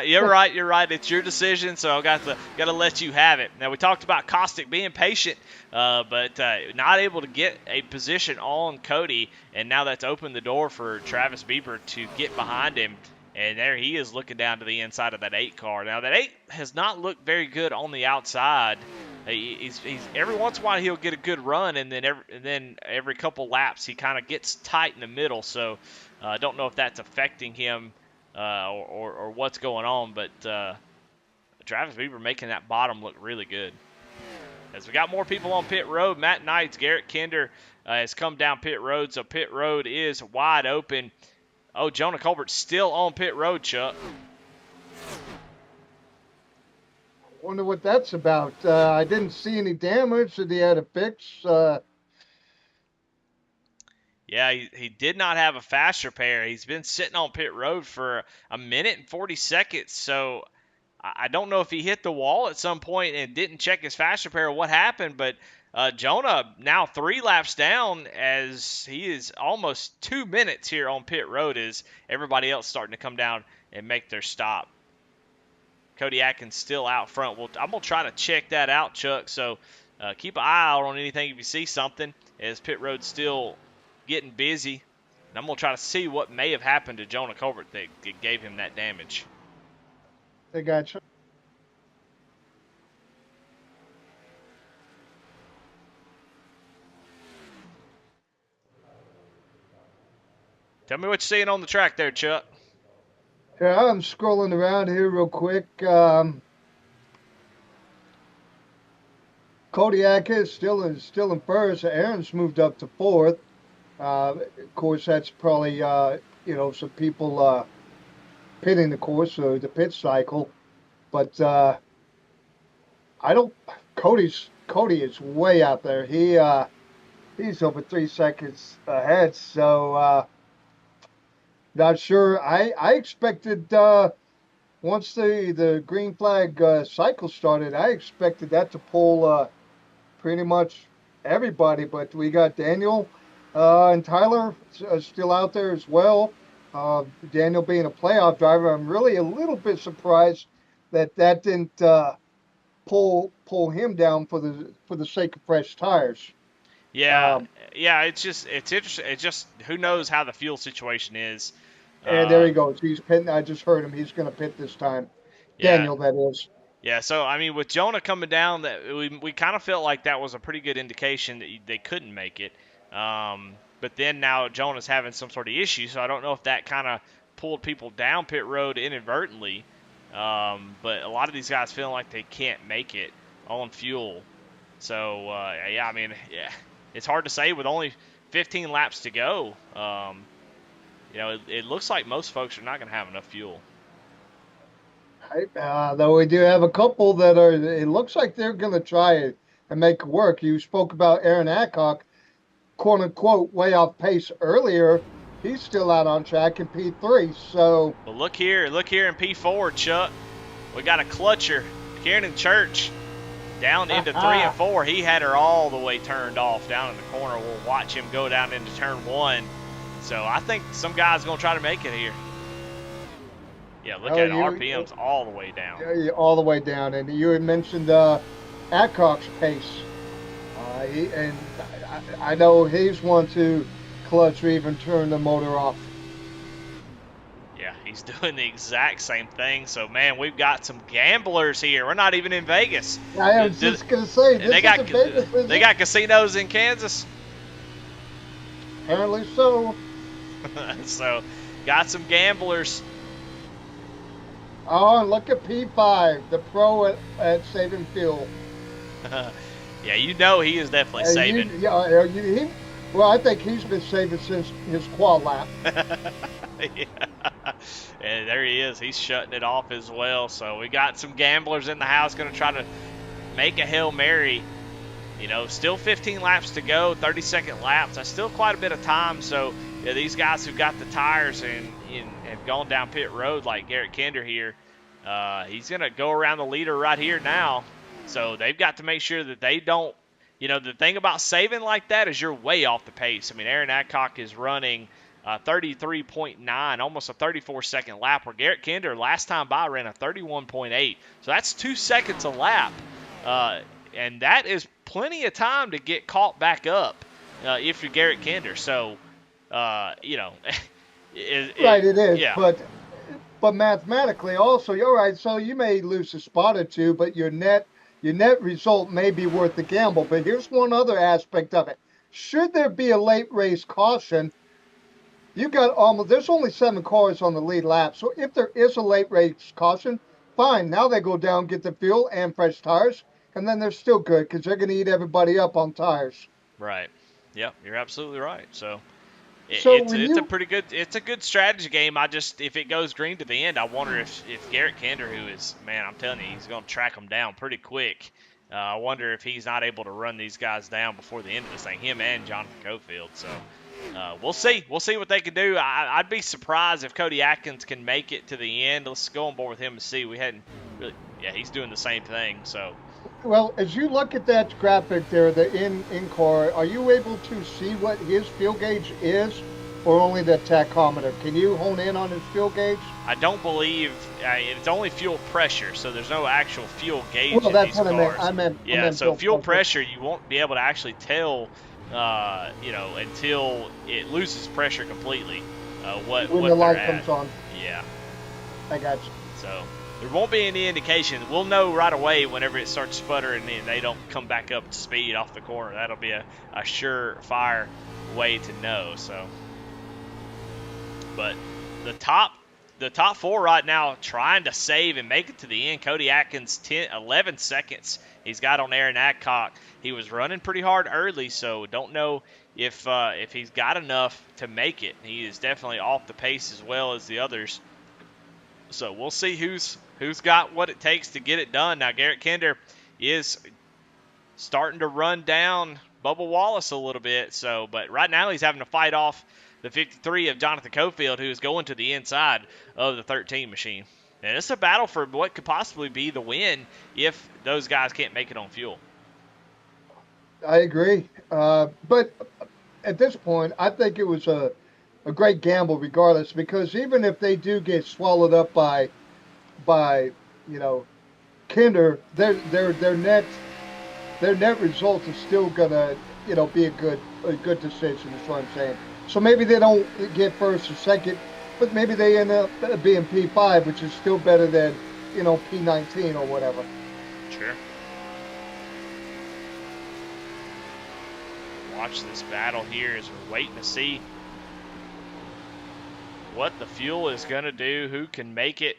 A: You're right. You're right. It's your decision, so I got to let you have it. Now we talked about Kostick being patient, but not able to get a position on Cody, and now that's opened the door for Travis Bieber to get behind him. And there he is looking down to the inside of that 8 car. Now that 8 has not looked very good on the outside. He's every once in a while he'll get a good run, and then every couple laps he kind of gets tight in the middle. So I don't know if that's affecting him or what's going on, but Travis Bieber making that bottom look really good. As we got more people on pit road, Matt Knights, Garrett Kinder has come down pit road, so pit road is wide open. Oh, Jonah Colbert's still on pit road, Chuck.
B: Wonder what that's about. I didn't see any damage that he had to fix.
A: Yeah, he did not have a fast repair. He's been sitting on pit road for a minute and 40 seconds, so I don't know if he hit the wall at some point and didn't check his fast repair or what happened, but Jonah now 3 laps down as he is almost 2 minutes here on pit road as everybody else starting to come down and make their stop. Cody Atkins still out front. Well, I'm going to try to check that out, Chuck, so keep an eye out on anything if you see something as pit road's still getting busy. And I'm going to try to see what may have happened to Jonah Colbert that gave him that damage.
B: They got you.
A: Tell me what you're seeing on the track there, Chuck.
B: Yeah, I'm scrolling around here real quick. Kodiak is still in first. Aaron's moved up to fourth. Of course, that's probably some people pitting the course or the pit cycle. But I don't. Cody is way out there. He's over 3 seconds ahead. So not sure. I expected once the green flag cycle started, I expected that to pull pretty much everybody. But we got Daniel and Tyler still out there as well. Daniel being a playoff driver, I'm really a little bit surprised that didn't pull him down for the sake of fresh tires.
A: Yeah,
B: Um,
A: yeah. It's interesting. It's just who knows how the fuel situation is.
B: and there
A: Uh,
B: he goes. He's pitting. I just heard him. He's going to pit this time.
A: yeah,
B: Daniel, that is.
A: yeah. So I mean, with Jonah coming down, that we kind of felt like that was a pretty good indication that they couldn't make it. But then now Jonah's having some sort of issue, so I don't know if that kind of pulled people down pit road inadvertently. But a lot of these guys feeling like they can't make it on fuel. So yeah, I mean, yeah, it's hard to say with only 15 laps to go. It looks like most folks are not going to have enough fuel.
B: Though we do have a couple that are. It looks like they're going to try it and make it work. You spoke about Aaron Adcock, quote unquote, way off pace earlier. He's still out on track in P3. So
A: But look here in P4, Chuck. We got a clutcher, Kieran Church, down into 3 and 4. He had her all the way turned off down in the corner. We'll watch him go down into turn 1. So I think some guy's going to try to make it here. Yeah, look at RPMs all the way down.
B: All the way down. And you had mentioned Adcock's pace. And I know he's one to clutch or even turn the motor off.
A: Yeah, he's doing the exact same thing. So, man, we've got some gamblers here. We're not even in Vegas.
B: I was just going to say,
A: they got casinos in Kansas.
B: Apparently so.
A: So, got some gamblers.
B: Oh, and look at P5, the pro at saving fuel.
A: Yeah, you know he is definitely saving.
B: Well, I think he's been saving since his quad lap.
A: Yeah. And there he is. He's shutting it off as well. So we got some gamblers in the house going to try to make a Hail Mary. Still 15 laps to go, 30-second laps. That's still quite a bit of time. So yeah, these guys who've got the tires and have gone down pit road like Garrett Kinder here, he's going to go around the leader right here now. So they've got to make sure that they don't, the thing about saving like that is you're way off the pace. I mean, Aaron Adcock is running 33.9, almost a 34-second lap, where Garrett Kinder last time by ran a 31.8. So that's 2 seconds a lap. And that is plenty of time to get caught back up if you're Garrett Kinder. So,
B: Right, it is.
A: Yeah.
B: But mathematically also, you're right. So you may lose a spot or two, but your net result may be worth the gamble. But here's one other aspect of it. Should there be a late race caution, there's only 7 cars on the lead lap. So if there is a late race caution, fine. Now they go down, get the fuel and fresh tires, and then they're still good because they're going to eat everybody up on tires.
A: Right. Yep, you're absolutely right. So it's a good strategy game. If it goes green to the end, I wonder if Garrett Kinder, who is, man, I'm telling you, he's going to track them down pretty quick. I wonder if he's not able to run these guys down before the end of this thing, him and Jonathan Cofield. So we'll see. We'll see what they can do. I'd be surprised if Cody Atkins can make it to the end. Let's go on board with him and see. We hadn't really, yeah, he's doing the same thing. So.
B: Well, as you look at that graphic there, the in-car, are you able to see what his fuel gauge is, or only the tachometer? Can you hone in on his fuel gauge?
A: I don't believe it's only fuel pressure, so there's no actual fuel gauge in
B: that's
A: these
B: what
A: cars.
B: I meant.
A: Yeah, so fuel pressure, you won't be able to actually tell, until it loses pressure completely. When
B: the light comes on.
A: Yeah.
B: I got you.
A: So there won't be any indication. We'll know right away whenever it starts sputtering and they don't come back up to speed off the corner. That'll be a surefire way to know. So, but the top the top four right now trying to save and make it to the end. Cody Atkins, 11 seconds he's got on Aaron Adcock. He was running pretty hard early, so don't know if he's got enough to make it. He is definitely off the pace as well as the others. So we'll see who's got what it takes to get it done. Now Garrett Kinder is starting to run down Bubba Wallace a little bit. So, but right now he's having to fight off the 53 of Jonathan Cofield, who is going to the inside of the 13 machine. And it's a battle for what could possibly be the win if those guys can't make it on fuel.
B: I agree. But at this point, I think it was a great gamble regardless, because even if they do get swallowed up by Kinder, their net result is still gonna be a good decision, is what I'm saying. So maybe they don't get first or second, but maybe they end up being P5, which is still better than P19 or whatever.
A: Sure. Watch this battle here as we're waiting to see what the fuel is going to do, who can make it,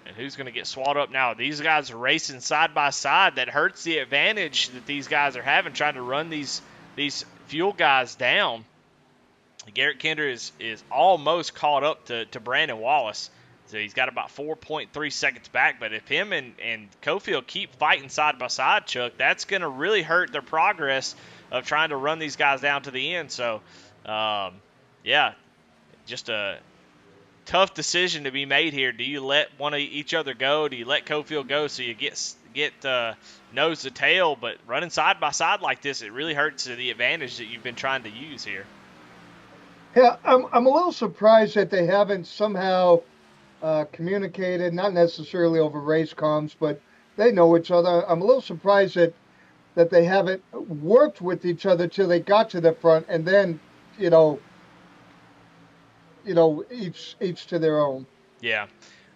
A: and who's going to get swallowed up. Now, these guys are racing side by side. That hurts the advantage that these guys are having trying to run these fuel guys down. Garrett Kinder is almost caught up to Brandon Wallace. So he's got about 4.3 seconds back. But if him and Cofield keep fighting side by side, Chuck, that's going to really hurt their progress of trying to run these guys down to the end. So, yeah, just a tough decision to be made here. Do you let one of each other go? Do you let Cofield go so you get nose to tail? But running side by side like this, it really hurts the advantage that you've been trying to use here.
B: Yeah, I'm a little surprised that they haven't somehow communicated, not necessarily over race comms, but they know each other. I'm a little surprised that they haven't worked with each other till they got to the front, and then each to their own.
A: Yeah,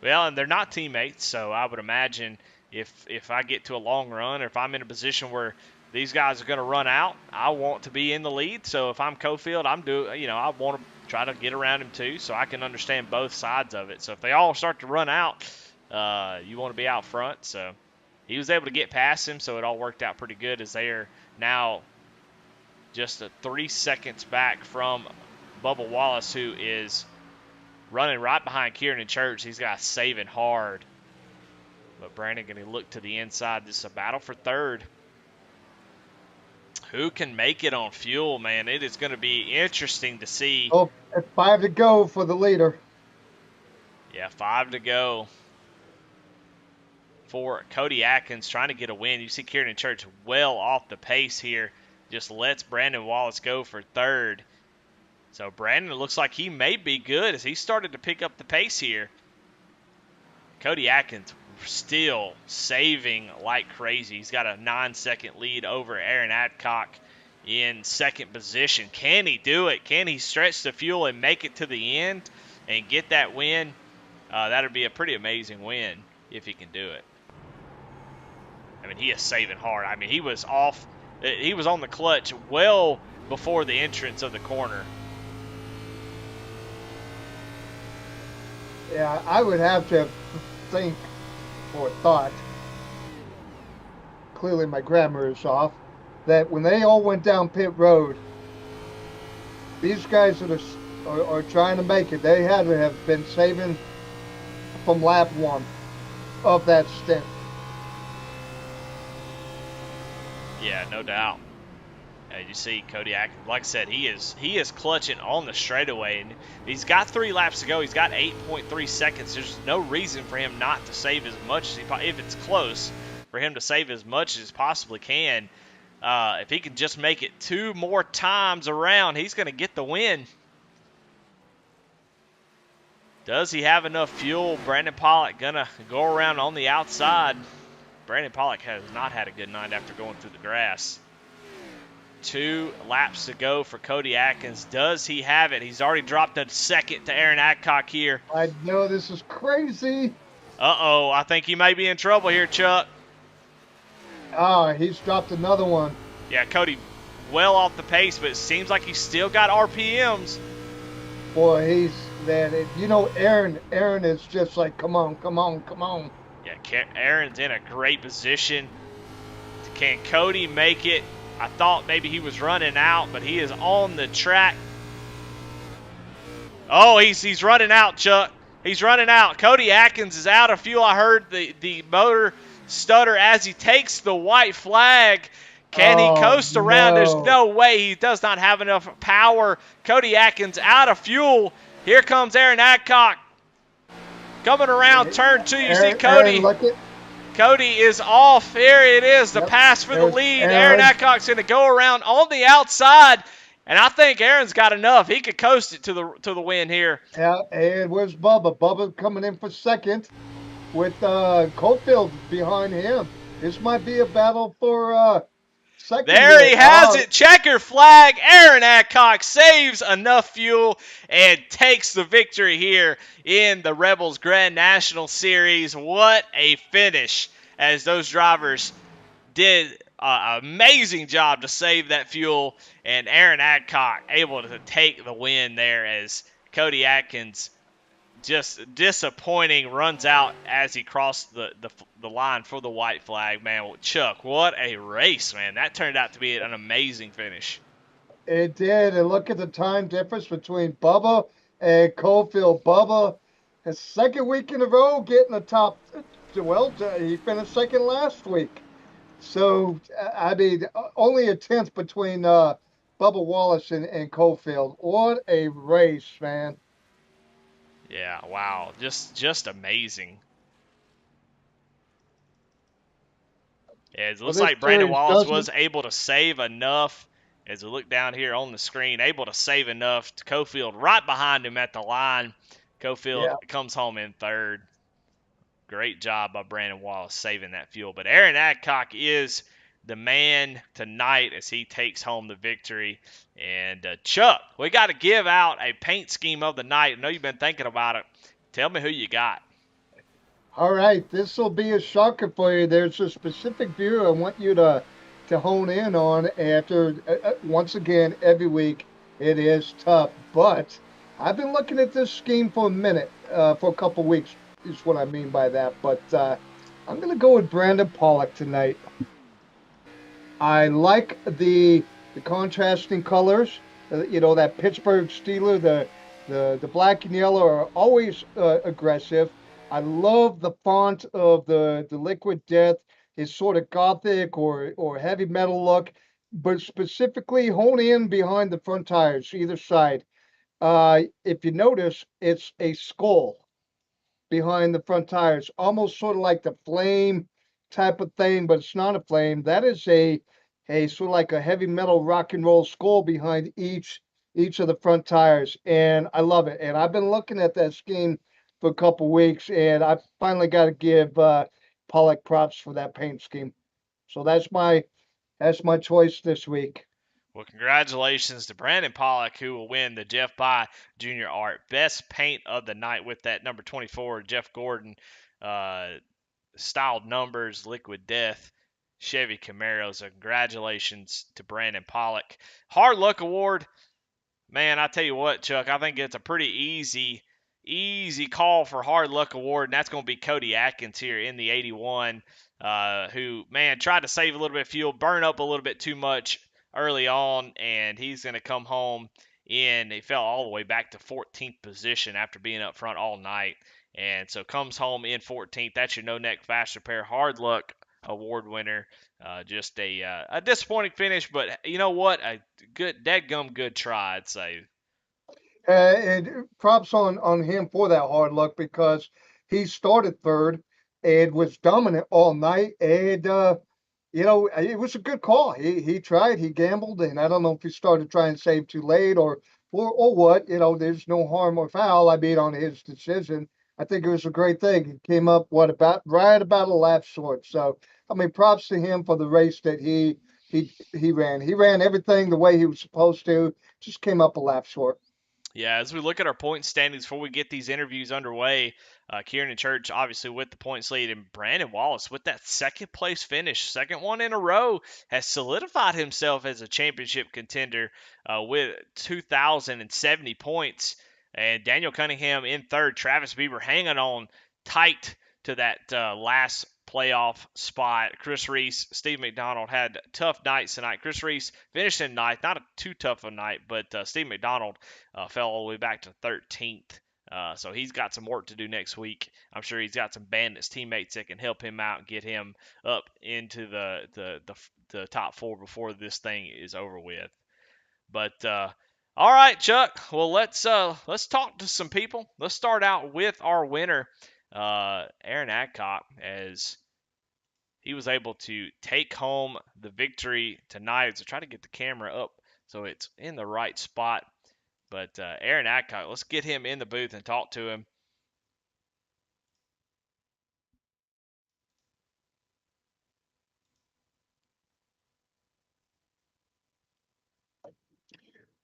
A: well, and they're not teammates, so I would imagine if I get to a long run, or if I'm in a position where these guys are going to run out, I want to be in the lead. So if I'm Cofield, I want to try to get around him too, so I can understand both sides of it. So if they all start to run out, you want to be out front. So he was able to get past him, so it all worked out pretty good, as they are now just 3 seconds back from Bubba Wallace, who is running right behind Kieran Church. These guys saving hard. But Brandon going to look to the inside. This is a battle for third. Who can make it on fuel, man? It is going to be interesting to see.
B: Oh, at 5 to go for the leader.
A: Yeah, 5 to go for Cody Atkins trying to get a win. You see Kieran Church well off the pace here. Just lets Brandon Wallace go for third. So Brandon looks like he may be good as he started to pick up the pace here. Cody Atkins still saving like crazy. He's got a 9-second lead over Aaron Adcock in second position. Can he do it? Can he stretch the fuel and make it to the end and get that win? That would be a pretty amazing win if he can do it. I mean, he is saving hard. I mean, he was on the clutch well before the entrance of the corner.
B: Yeah, I would have to think or thought, clearly my grammar is off, that when they all went down pit road, these guys that are trying to make it, they had to have been saving from lap 1 of that stint.
A: Yeah, no doubt. You see Cody Atkins, like I said, he is clutching on the straightaway, and he's got 3 laps to go. He's got 8.3 seconds. There's no reason for him not to save as much as if it's close, for him to save as much as possibly can. If he can just make it 2 more times around, he's going to get the win. Does he have enough fuel? Brandon Pollock going to go around on the outside. Brandon Pollock has not had a good night after going through the grass. 2 laps to go for Cody Atkins. Does he have it? He's already dropped a second to Aaron Adcock here.
B: I know, this is crazy.
A: Uh-oh, I think he may be in trouble here, Chuck.
B: He's dropped another one.
A: Yeah, Cody well off the pace, but it seems like he's still got RPMs.
B: Boy, Aaron is just like, come on, come on, come on.
A: Yeah, Aaron's in a great position. Can Cody make it? I thought maybe he was running out, but he is on the track. Oh, he's running out, Chuck. He's running out. Cody Atkins is out of fuel. I heard the motor stutter as he takes the white flag. Can he
B: Oh
A: coast around? There's
B: no.
A: no way. He does not have enough power. Cody Atkins out of fuel. Here comes Aaron Adcock coming around turn two. You see
B: Aaron,
A: Cody.
B: look at.
A: Cody is off. Here it is, the
B: Yep.
A: pass for the
B: There's
A: lead. Aaron
B: Aaron.
A: Adcock's going to go around on the outside, and I think Aaron's got enough. He could coast it to the win here.
B: Yeah, and where's Bubba? Bubba coming in for second with Cofield behind him. This might be a battle for second
A: There
B: here.
A: he has it. Checker flag. Aaron Adcock saves enough fuel and takes the victory here in the Rebels Grand National Series. What a finish as those drivers did an amazing job to save that fuel, and Aaron Adcock able to take the win there as Cody Atkins just disappointing runs out as he crossed the line for the white flag. Man, Chuck, what a race, man. That turned out to be an amazing finish.
B: It did. And look at the time difference between Bubba and Cofield. Bubba, his second week in a row getting the top. Well, he finished second last week. So, I mean, only a tenth between Bubba Wallace and Cofield. What a race, man.
A: Yeah, wow. Just amazing. As it
B: Well,
A: looks
B: this
A: like Brandon
B: series
A: Wallace was
B: doesn't.
A: able to save enough. As we look down here on the screen, able to save enough. To Cofield right behind him at the line. Cofield
B: Yeah.
A: comes home in third. Great job by Brandon Wallace saving that fuel. But Aaron Adcock is the man tonight as he takes home the victory. And Chuck, we got to give out a paint scheme of the night. I know you've been thinking about it. Tell me who you got.
B: All right, this will be a shocker for you. There's a specific view I want you to hone in on. After once again, every week it is tough, but I've been looking at this scheme for a minute, for a couple weeks is what I mean by that. But I'm gonna go with Brandon Pollock tonight. I like the contrasting colors. That Pittsburgh Steeler, the black and yellow are always aggressive. I love the font of the Liquid Death. It's sort of gothic or heavy metal look, but specifically hone in behind the front tires, either side. If you notice, it's a skull behind the front tires, almost sort of like the flame type of thing, but it's not a flame. That is a sort of like a heavy metal rock and roll skull behind each of the front tires, and I love it. And I've been looking at that scheme for a couple weeks, and I finally got to give Pollock props for that paint scheme. So that's my choice this week.
A: Well, congratulations to Brandon Pollock, who will win the Jeff By Junior Art Best Paint of the Night with that number 24 Jeff Gordon uh, styled numbers, Liquid Death, Chevy Camaro. So congratulations to Brandon Pollock. Hard Luck Award. Man, I tell you what, Chuck, I think it's a pretty easy call for Hard Luck Award, and that's going to be Cody Atkins here in the 81, who, man, tried to save a little bit of fuel, burn up a little bit too much early on, and he's going to come home in. He fell all the way back to 14th position after being up front all night, and so comes home in 14th. That's your No Neck Fast Repair Hard Luck Award winner. Just a disappointing finish, but you know what? A good, dead good try, I'd say.
B: And props on him for that hard luck because he started third and was dominant all night. And it was a good call. He tried, he gambled, and I don't know if he started trying to save too late or what. There's no harm or foul. I mean, on his decision. I think it was a great thing. He came up right about a lap short. So I mean, props to him for the race that he ran. He ran everything the way he was supposed to. Just came up a lap short.
A: Yeah, as we look at our point standings before we get these interviews underway, Kieran Church obviously with the points lead, and Brandon Wallace with that second place finish, second one in a row, has solidified himself as a championship contender with 2,070 points. And Daniel Cunningham in third. Travis Bieber hanging on tight to that last playoff spot. Chris Reese, Steve McDonald had tough nights tonight. Chris Reese finished in ninth, not a too tough a night, but Steve McDonald fell all the way back to 13th. So he's got some work to do next week. I'm sure he's got some bandits teammates that can help him out and get him up into the top four before this thing is over with. But all right, Chuck. Well, let's talk to some people. Let's start out with our winner, Aaron Adcock, as he was able to take home the victory tonight. So try to get the camera up so it's in the right spot. But Aaron Adcock, let's get him in the booth and talk to him.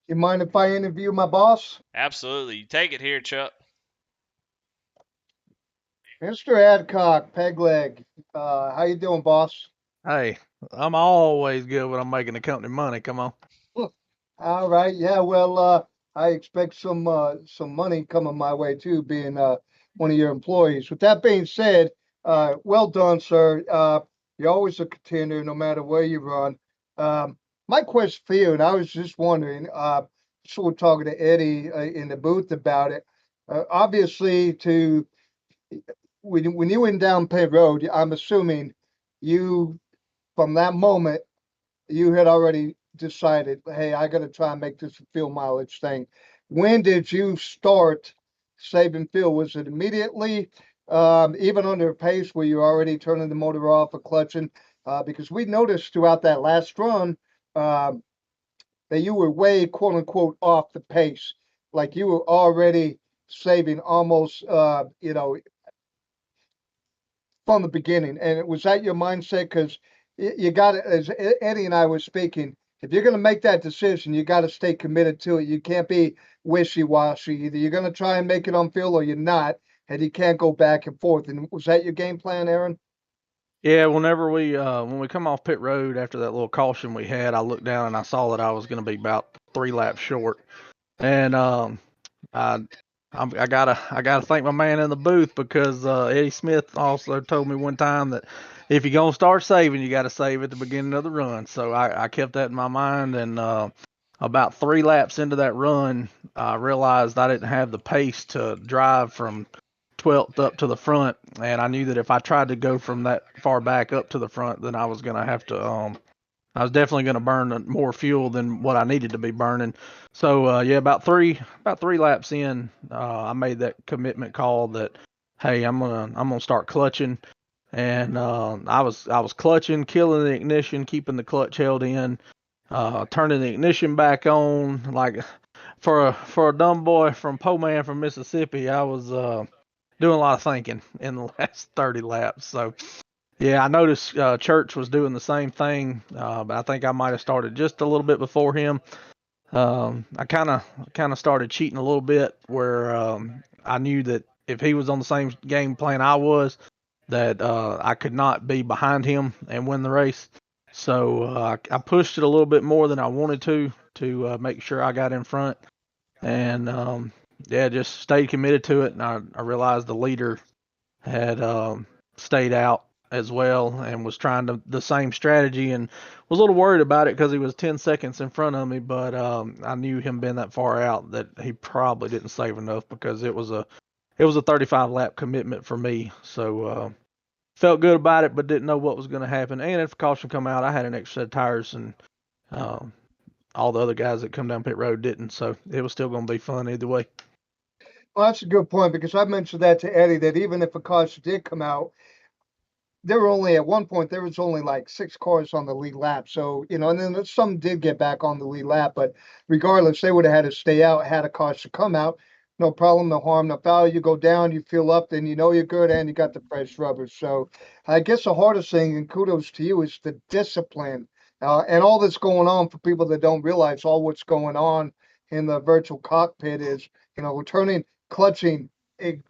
B: You mind if I interview my boss?
A: Absolutely. You take it here, Chuck.
B: Mr. Adcock, Pegleg. How you doing, boss?
C: Hey, I'm always good when I'm making the company money. Come on.
B: All right. Yeah, well, I expect some money coming my way too, being one of your employees. With that being said, well done, sir. You're always a contender, no matter where you run. My question for you, and I was just wondering, so we're talking to Eddie in the booth about it. Obviously, to when you went down pit road, I'm assuming you from that moment you had already decided, hey, I got to try and make this a fuel mileage thing. When did you start saving fuel? Was it immediately, even under pace, where you already turning the motor off or clutching? Because we noticed throughout that last run that you were way, quote unquote, off the pace. Like you were already saving almost, from the beginning. And was that your mindset? Because you got to, as Eddie and I were speaking, if you're going to make that decision, you got to stay committed to it. You can't be wishy washy. Either you're going to try and make it on field or you're not, and you can't go back and forth. And was that your game plan, Aaron?
C: Yeah, whenever we when we come off pit road after that little caution we had, I looked down and I saw that I was going to be about 3 laps short, and I I gotta thank my man in the booth because Eddie Smith also told me one time that if you're gonna start saving, you got to save at the beginning of the run. So I kept that in my mind, and about 3 laps into that run, I realized I didn't have the pace to drive from 12th up to the front, and I knew that if I tried to go from that far back up to the front, then I was gonna have to I was definitely going to burn more fuel than what I needed to be burning. So yeah, about three laps in, I made that commitment call that hey, I'm gonna start clutching, and I was clutching, killing the ignition, keeping the clutch held in, turning the ignition back on. Like for a dumb boy from Po Man from Mississippi, I was doing a lot of thinking in the last 30 laps. So yeah, I noticed Church was doing the same thing, but I think I might have started just a little bit before him. I kind of started cheating a little bit, where I knew that if he was on the same game plan I was, that I could not be behind him and win the race. So I pushed it a little bit more than I wanted to make sure I got in front, and yeah, just stayed committed to it. And I realized the leader had stayed out as well and was trying the same strategy, and was a little worried about it because he was 10 seconds in front of me, but I knew him being that far out that he probably didn't save enough because it was a 35 lap commitment for me. So felt good about it, but didn't know what was going to happen. And if caution come out, I had an extra set of tires, and uh, all the other guys that come down pit road didn't, so it was still going to be fun either way.
B: Well, that's a good point because I mentioned that to Eddie that even if a caution did come out, there were only at one point there was only like 6 cars on the lead lap. So, and then some did get back on the lead lap, but regardless, they would have had to stay out, had a caution come out. No problem, no harm, no foul. You go down, you feel up, then you know you're good and you got the fresh rubber. So I guess the hardest thing, and kudos to you, is the discipline. And all that's going on for people that don't realize all what's going on in the virtual cockpit is, we're turning, clutching,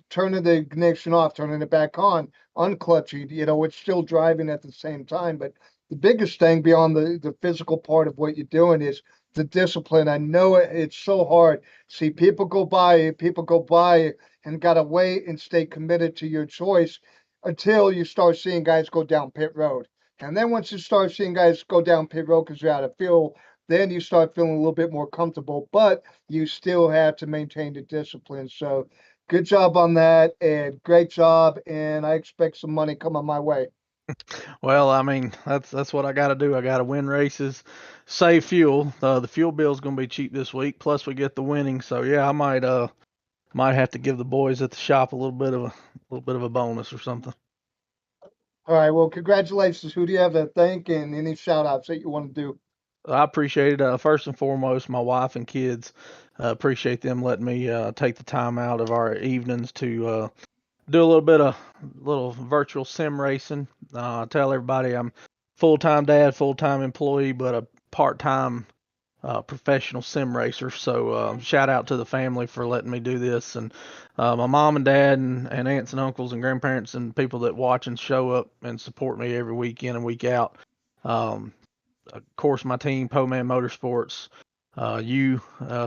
B: turning the ignition off, turning it back on, unclutching, it's still driving at the same time. But the biggest thing beyond the physical part of what you're doing is the discipline. I know it's so hard. See, people go by and got to wait and stay committed to your choice until you start seeing guys go down pit road. And then once you start seeing guys go down pit road because you're out of fuel, then you start feeling a little bit more comfortable, but you still have to maintain the discipline. So good job on that and great job. And I expect some money coming my way.
C: Well, I mean, that's what I got to do. I got to win races, save fuel. The fuel bill's going to be cheap this week. Plus, we get the winning. So yeah, I might have to give the boys at the shop a little bit of a bonus or something.
B: All right. Well, congratulations. Who do you have to thank and any shout outs that you want to do?
C: I appreciate it. First and foremost, my wife and kids. Appreciate them letting me take the time out of our evenings to do a little bit of little virtual sim racing. Tell everybody I'm full time dad, full time employee, but a part time professional sim racer. So shout out to the family for letting me do this, and my mom and dad and aunts and uncles and grandparents and people that watch and show up and support me every week in and week out. Um, of course, my team, Poman Motorsports, you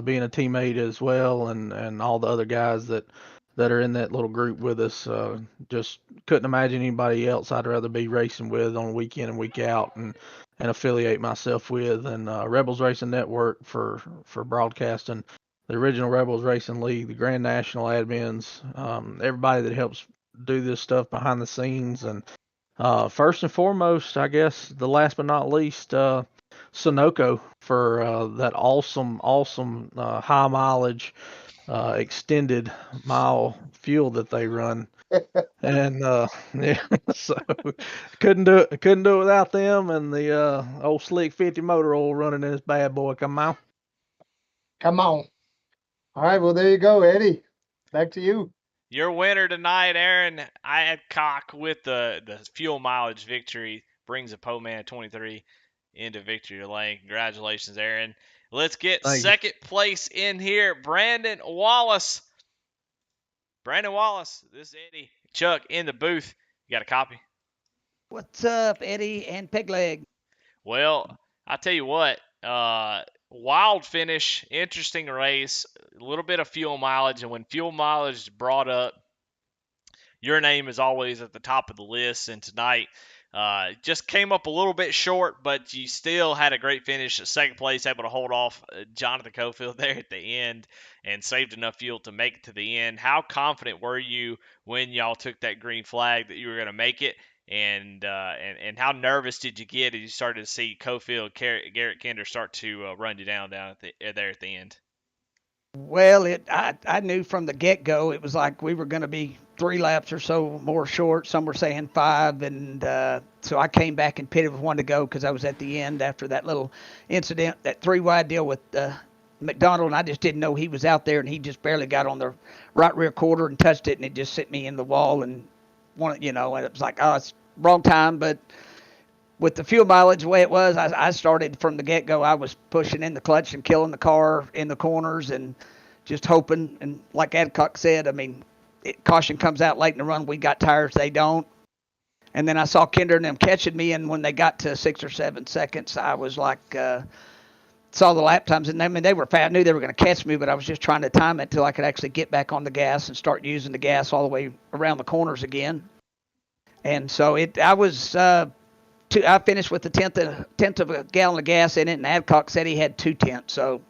C: being a teammate as well, and all the other guys that are in that little group with us. Just couldn't imagine anybody else I'd rather be racing with on week in and week out, and affiliate myself with, and Rebels Racing Network for broadcasting, the original Rebels Racing League, the Grand National admins, everybody that helps do this stuff behind the scenes, and first and foremost, I guess the last but not least, Sunoco for that awesome high mileage extended mile fuel that they run. And yeah, so couldn't do it without them and the old Slick 50 motor oil running in this bad boy. Come on.
B: Come on. All right. Well, there you go, Eddie. Back to you.
A: Your winner tonight, Aaron. I had Cock with the fuel mileage victory. Brings a Poman 23 into victory lane. Congratulations, Aaron. Let's get
C: Thank you.
A: second place in here. Brandon Wallace. Brandon Wallace. This is Eddie. Chuck in the booth. You got a copy?
D: What's up, Eddie and Pegleg?
A: Well, I tell you what, wild finish, interesting race, a little bit of fuel mileage, and when fuel mileage is brought up, your name is always at the top of the list. And tonight, just came up a little bit short, but you still had a great finish. Second place, able to hold off Jonathan Cofield there at the end and saved enough fuel to make it to the end. How confident were you when y'all took that green flag that you were going to make it? And how nervous did you get as you started to see Cofield, Garrett Kinder start to run you down there at the end?
D: Well, I knew from the get go it was like we were going to be 3 laps or so more short. Some were saying 5, and so I came back and pitted with 1 to go because I was at the end after that little incident, that 3 wide deal with McDonald, and I just didn't know he was out there, and he just barely got on the right rear quarter and touched it, and it just sent me in the wall, and and it was like, oh, it's wrong time, but with the fuel mileage the way it was, I started from the get go. I was pushing in the clutch and killing the car in the corners and just hoping. And like Adcock said, I mean, caution comes out late in the run. We got tires, they don't. And then I saw Kinder and them catching me, and when they got to 6 or 7 seconds, I was like, saw the lap times, and I mean they were fast. I knew they were going to catch me, but I was just trying to time it till I could actually get back on the gas and start using the gas all the way around the corners again. And so I finished with a tenth of a gallon of gas in it, and Adcock said he had 2 tenths. So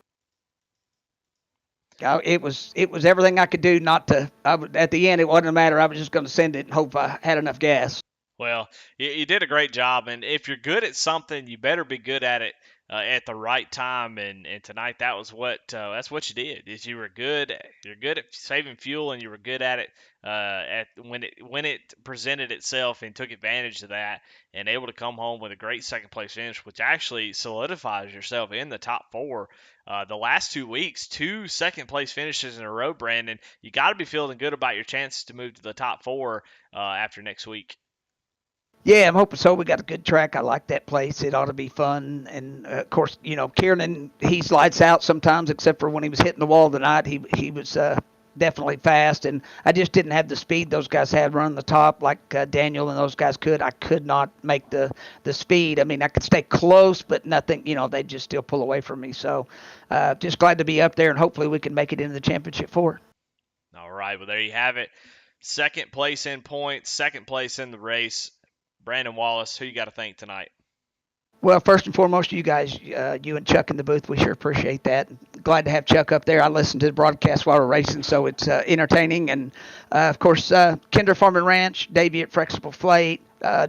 D: it was everything I could do not to. At the end, it wasn't a matter. I was just going to send it and hope I had enough gas.
A: Well, you did a great job, and if you're good at something, you better be good at it at the right time. And tonight, that's what you did. Is you're good at saving fuel, and you were good at it at when it presented itself and took advantage of that, and able to come home with a great second place finish, which actually solidifies yourself in the top 4. The last 2 weeks, 2 second place finishes in a row, Brandon. You got to be feeling good about your chances to move to the top 4 after next week.
D: Yeah, I'm hoping so. We got a good track. I like that place. It ought to be fun. And of course, Kiernan, he's lights out sometimes, except for when he was hitting the wall tonight. He was definitely fast, and I just didn't have the speed those guys had running the top like Daniel and those guys could. I could not make the speed. I mean, I could stay close, but nothing. They just still pull away from me. So, just glad to be up there, and hopefully we can make it into the championship four.
A: All right, well, there you have it. Second place in points, second place in the race. Brandon Wallace, who you got to thank tonight?
D: Well, first and foremost, you guys, you and Chuck in the booth, we sure appreciate that. Glad to have Chuck up there. I listen to the broadcast while we're racing, so it's entertaining. And, of course, Kinder Farm and Ranch, Davey at Flexible Plate,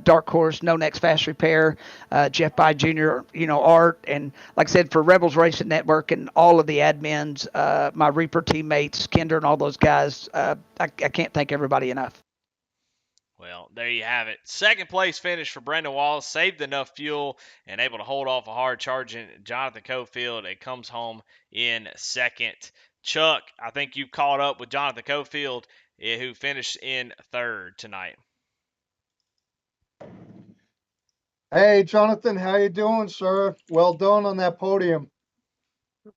D: Dark Horse, No Next Fast Repair, Jeff By Jr., Art. And, like I said, for Rebels Racing Network and all of the admins, my Reaper teammates, Kinder and all those guys, I can't thank everybody enough.
A: Well, there you have it. Second place finish for Brendan Wallace. Saved enough fuel and able to hold off a hard charging Jonathan Cofield. It comes home in second. Chuck, I think you caught up with Jonathan Cofield, who finished in third tonight.
B: Hey, Jonathan, how you doing, sir? Well done on that podium.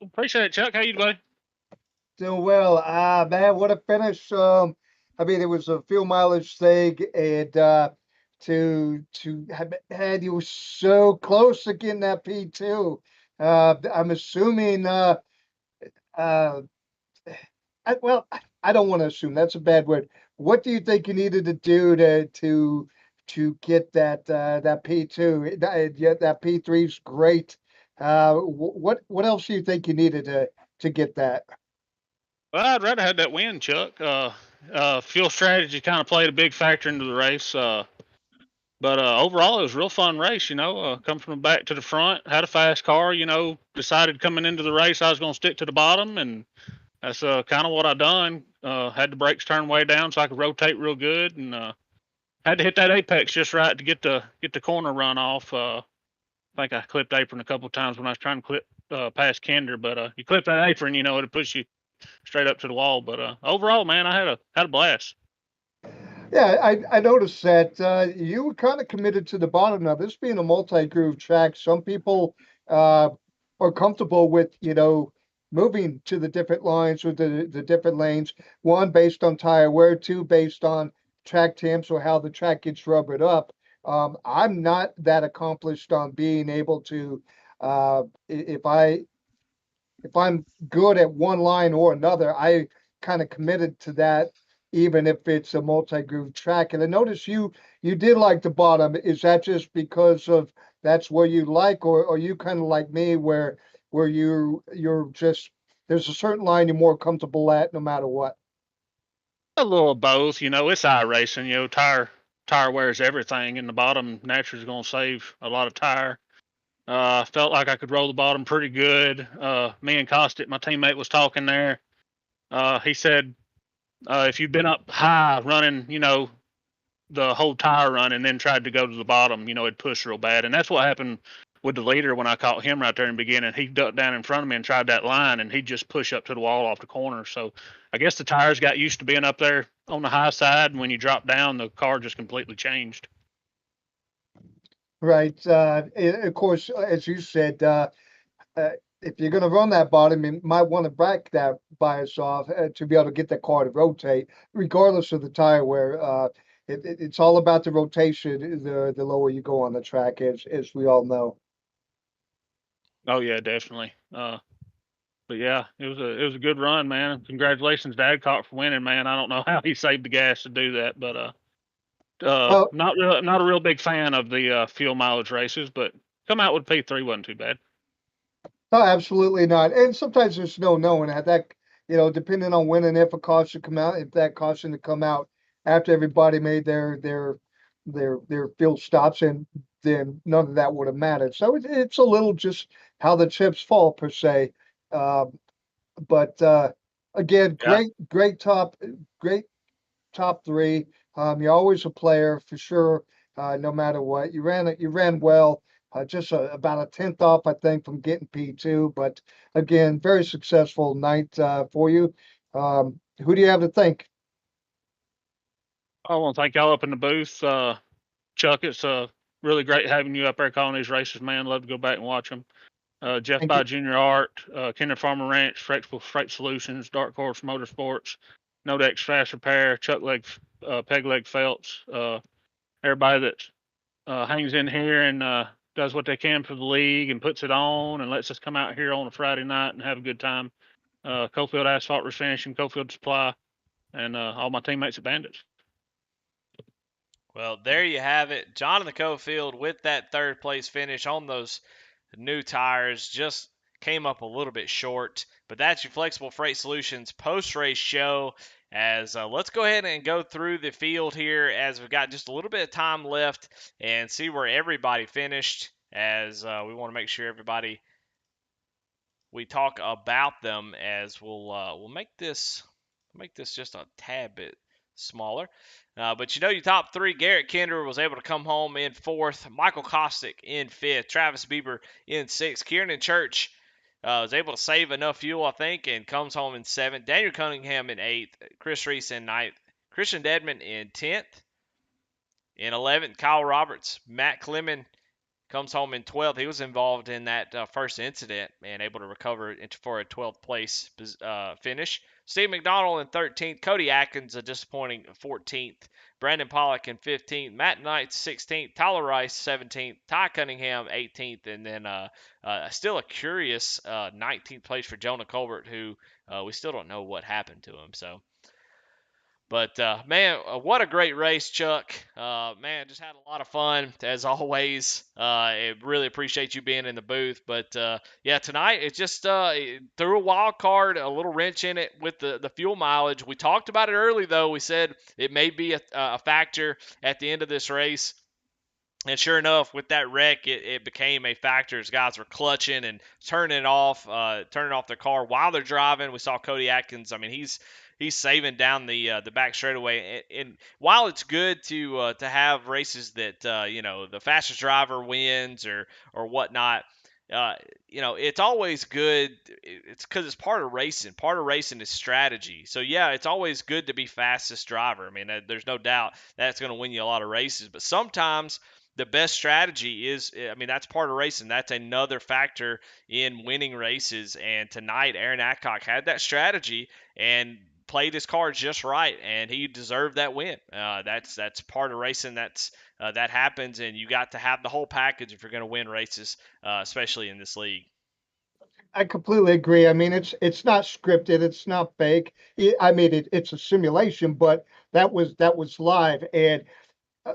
E: Appreciate it, Chuck. How you doing?
B: Doing well. Man, what a finish. I mean, it was a fuel mileage thing, and to have had you so close to getting that P2. I'm assuming. Well, I don't want to assume. That's a bad word. What do you think you needed to do to get that P2? Yeah, that P3 is great. What else do you think you needed to get that?
E: Well, I'd rather have that win, Chuck. Fuel strategy kind of played a big factor into the race. But overall, it was a real fun race. Come from the back to the front, had a fast car. Decided coming into the race I was going to stick to the bottom, and that's kind of what I done. Had the brakes turned way down so I could rotate real good, and had to hit that apex just right to get the corner run off. I think I clipped apron a couple times when I was trying to clip past Kinder, but you clip that apron, it'll push you straight up to the wall. But overall, man, I had a blast.
B: Yeah, I noticed that you were kind of committed to the bottom. Now, this being a multi-groove track, some people are comfortable with, moving to the different lines or the different lanes. One, based on tire wear. Two, based on track temps or how the track gets rubbered up. I'm not that accomplished on being able to, if I'm good at one line or another, I kind of committed to that, even if it's a multi-groove track. And I noticed you did like the bottom. Is that just because of that's where you like, or are you kind of like me where you're just there's a certain line you're more comfortable at no matter what?
E: A little of both. It's iRacing. Tire wears everything, and the bottom naturally is going to save a lot of tire. Felt like I could roll the bottom pretty good. Me and Costit, my teammate, was talking there. He said if you've been up high running, the whole tire run and then tried to go to the bottom, it'd push real bad. And that's what happened with the leader when I caught him right there in the beginning. He ducked down in front of me and tried that line, and he'd just push up to the wall off the corner. So I guess the tires got used to being up there on the high side, and when you drop down, the car just completely changed.
B: Right. Of course, as you said, if you're going to run that bottom, you might want to back that bias off to be able to get that car to rotate, regardless of the tire wear. It's all about the rotation. The lower you go on the track, as we all know.
E: Oh yeah, definitely. But yeah, it was a good run, man. Congratulations to Adcock for winning, man. I don't know how he saved the gas to do that, but
B: Well,
E: not a real big fan of the fuel mileage races, but come out with P3 wasn't too bad.
B: no, absolutely not. And sometimes there's no knowing that, depending on when and if a caution come out, if that caution to come out after everybody made their field stops, and then none of that would have mattered. So it's a little just how the chips fall per se. Um, but again,
E: Yeah.
B: great top three. You're always a player for sure, no matter what. You ran well, just about a tenth off, I think, from getting P2. But again, very successful night for you. Who do you have to thank?
E: I want to thank y'all up in the booth. Chuck, it's really great having you up there calling these races, man. Love to go back and watch them. Jeff
B: Thank
E: By
B: you.
E: Jr. Art, Kinder Farmer Ranch, Freight Solutions, Dark Horse Motorsports, Nodex Fast Repair, Chuck Leg, Peg Leg Phelps, everybody that hangs in here and does what they can for the league and puts it on and lets us come out here on a Friday night and have a good time. Cofield Asphalt Refinishing, Cofield Supply, and all my teammates at Bandits.
A: Well, there you have it. Jonathan Cofield with that third place finish on those new tires. Just came up a little bit short, but that's your Flexible Freight Solutions post-race show. As let's go ahead and go through the field here as we've got just a little bit of time left and see where everybody finished. As we want to make sure everybody we talk about them. As we'll make this just a tad bit smaller. But your top three, Garrett Kinder was able to come home in fourth, Michael Kostick in fifth, Travis Bieber in sixth, Kieran Church was able to save enough fuel, I think, and comes home in seventh, Daniel Cunningham in eighth, Chris Reese in ninth, Christian Dedman in 10th, in 11th, Kyle Roberts, Matt Clemon comes home in 12th. He was involved in that first incident and able to recover for a 12th place finish. Steve McDonald in 13th. Cody Atkins, a disappointing 14th. Brandon Pollock in 15th. Matt Knight 16th. Tyler Rice 17th. Ty Cunningham 18th. And then still a curious 19th place for Jonah Colbert, who we still don't know what happened to him. But, man, what a great race, Chuck. Man, just had a lot of fun, as always. I really appreciate you being in the booth. But, yeah, tonight it just it threw a wild card, a little wrench in it with the fuel mileage. We talked about it early, though. We said it may be a factor at the end of this race. And sure enough, with that wreck, it became a factor as guys were clutching and turning off their car while they're driving. We saw Cody Atkins. I mean, he's saving down the back straightaway. And while it's good to have races that the fastest driver wins or whatnot, it's always good. It's because it's part of racing. Part of racing is strategy. So yeah, it's always good to be fastest driver. I mean, there's no doubt that's going to win you a lot of races. But sometimes the best strategy is, I mean, that's part of racing. That's another factor in winning races. And tonight, Aaron Adcock had that strategy and played his cards just right, and he deserved that win. That's part of racing. That happens, and you got to have the whole package if you're going to win races, especially in this league.
B: I completely agree. I mean, it's not scripted. It's not fake. I mean, it's a simulation, but that was live. And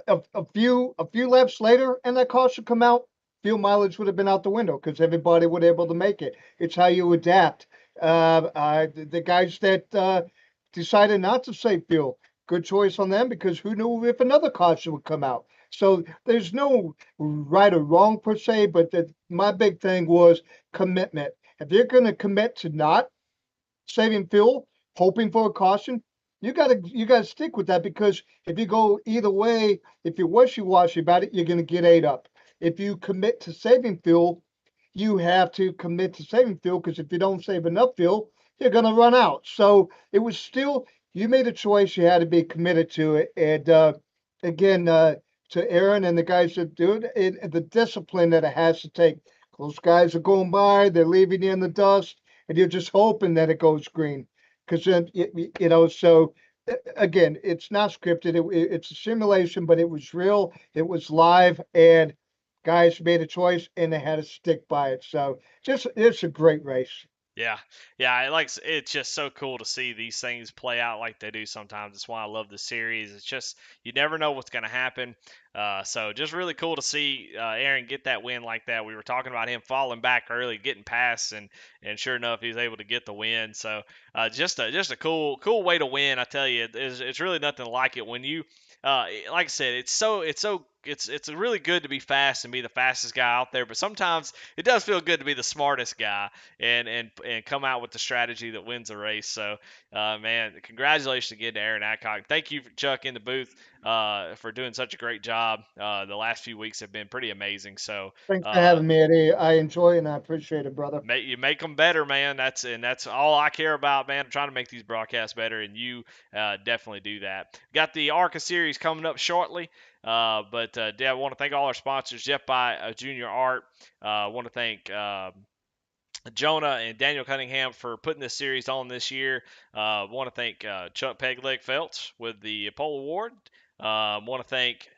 B: a few laps later, and that car should come out. Fuel mileage would have been out the window because everybody would able to make it. It's how you adapt. The guys that decided not to save fuel, good choice on them because who knew if another caution would come out. So there's no right or wrong per se, but my big thing was commitment. If you're going to commit to not saving fuel, hoping for a caution, you gotta stick with that because if you go either way, if you're wishy-washy about it, you're gonna get ate up. If you commit to saving fuel, you have to commit to saving fuel because if you don't save enough fuel, you're gonna run out. So it was still you made a choice, you had to be committed to it. And again, to Aaron and the guys that do it, the discipline that it has to take. Those guys are going by, they're leaving you in the dust and you're just hoping that it goes green. Because then, so again, it's not scripted. It's a simulation, but it was real. It was live, and guys made a choice, and they had to stick by it. So, it's a great race.
A: Yeah, it's just so cool to see these things play out like they do sometimes. That's why I love the series. It's just you never know what's going to happen. So just really cool to see Aaron get that win like that. We were talking about him falling back early, getting past, and sure enough, he was able to get the win. So just a cool way to win. I tell you, it's really nothing like it when you. Like I said, it's really good to be fast and be the fastest guy out there, but sometimes it does feel good to be the smartest guy and come out with the strategy that wins the race. So, man, congratulations again to Aaron Adcock. Thank you, Chuck, in the booth for doing such a great job. The last few weeks have been pretty amazing. So,
B: Thanks for having me, Eddie. I enjoy it and I appreciate it, brother.
A: you make them better, man. That's all I care about, man. I'm trying to make these broadcasts better, and you definitely do that. Got the ARCA series coming up shortly. But I want to thank all our sponsors, Jeff by Junior Art. I want to thank Jonah and Daniel Cunningham for putting this series on this year. Want to thank Chuck Pegleg Felts with the pole award. Want to thank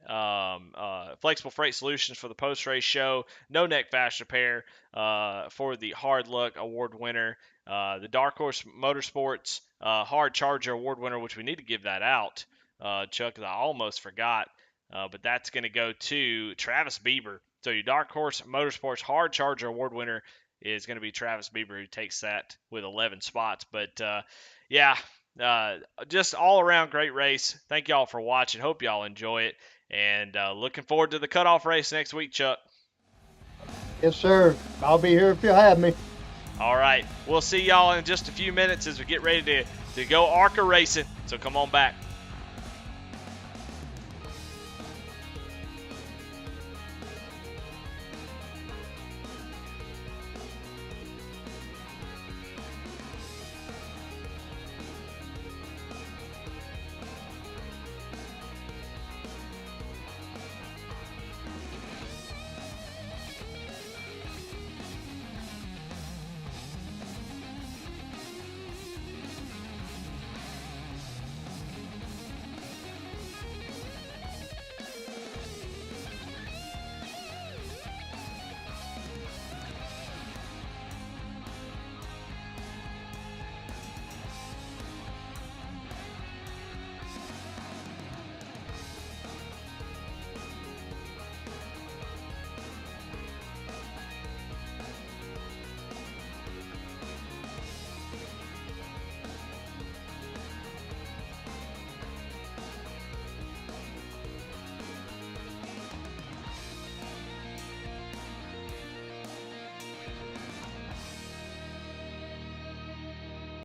A: Flexible Freight Solutions for the post-race show. No Neck Fast Repair for the Hard Luck Award winner. The Dark Horse Motorsports Hard Charger Award winner, which we need to give that out, Chuck, I almost forgot. But that's going to go to Travis Bieber. So your Dark Horse Motorsports Hard Charger Award winner is going to be Travis Bieber, who takes that with 11 spots. But yeah, just all around great race. Thank y'all for watching. Hope y'all enjoy it. And looking forward to the cutoff race next week, Chuck.
B: Yes, sir. I'll be here if you have me.
A: All right. We'll see y'all in just a few minutes as we get ready to go ARCA racing. So come on back.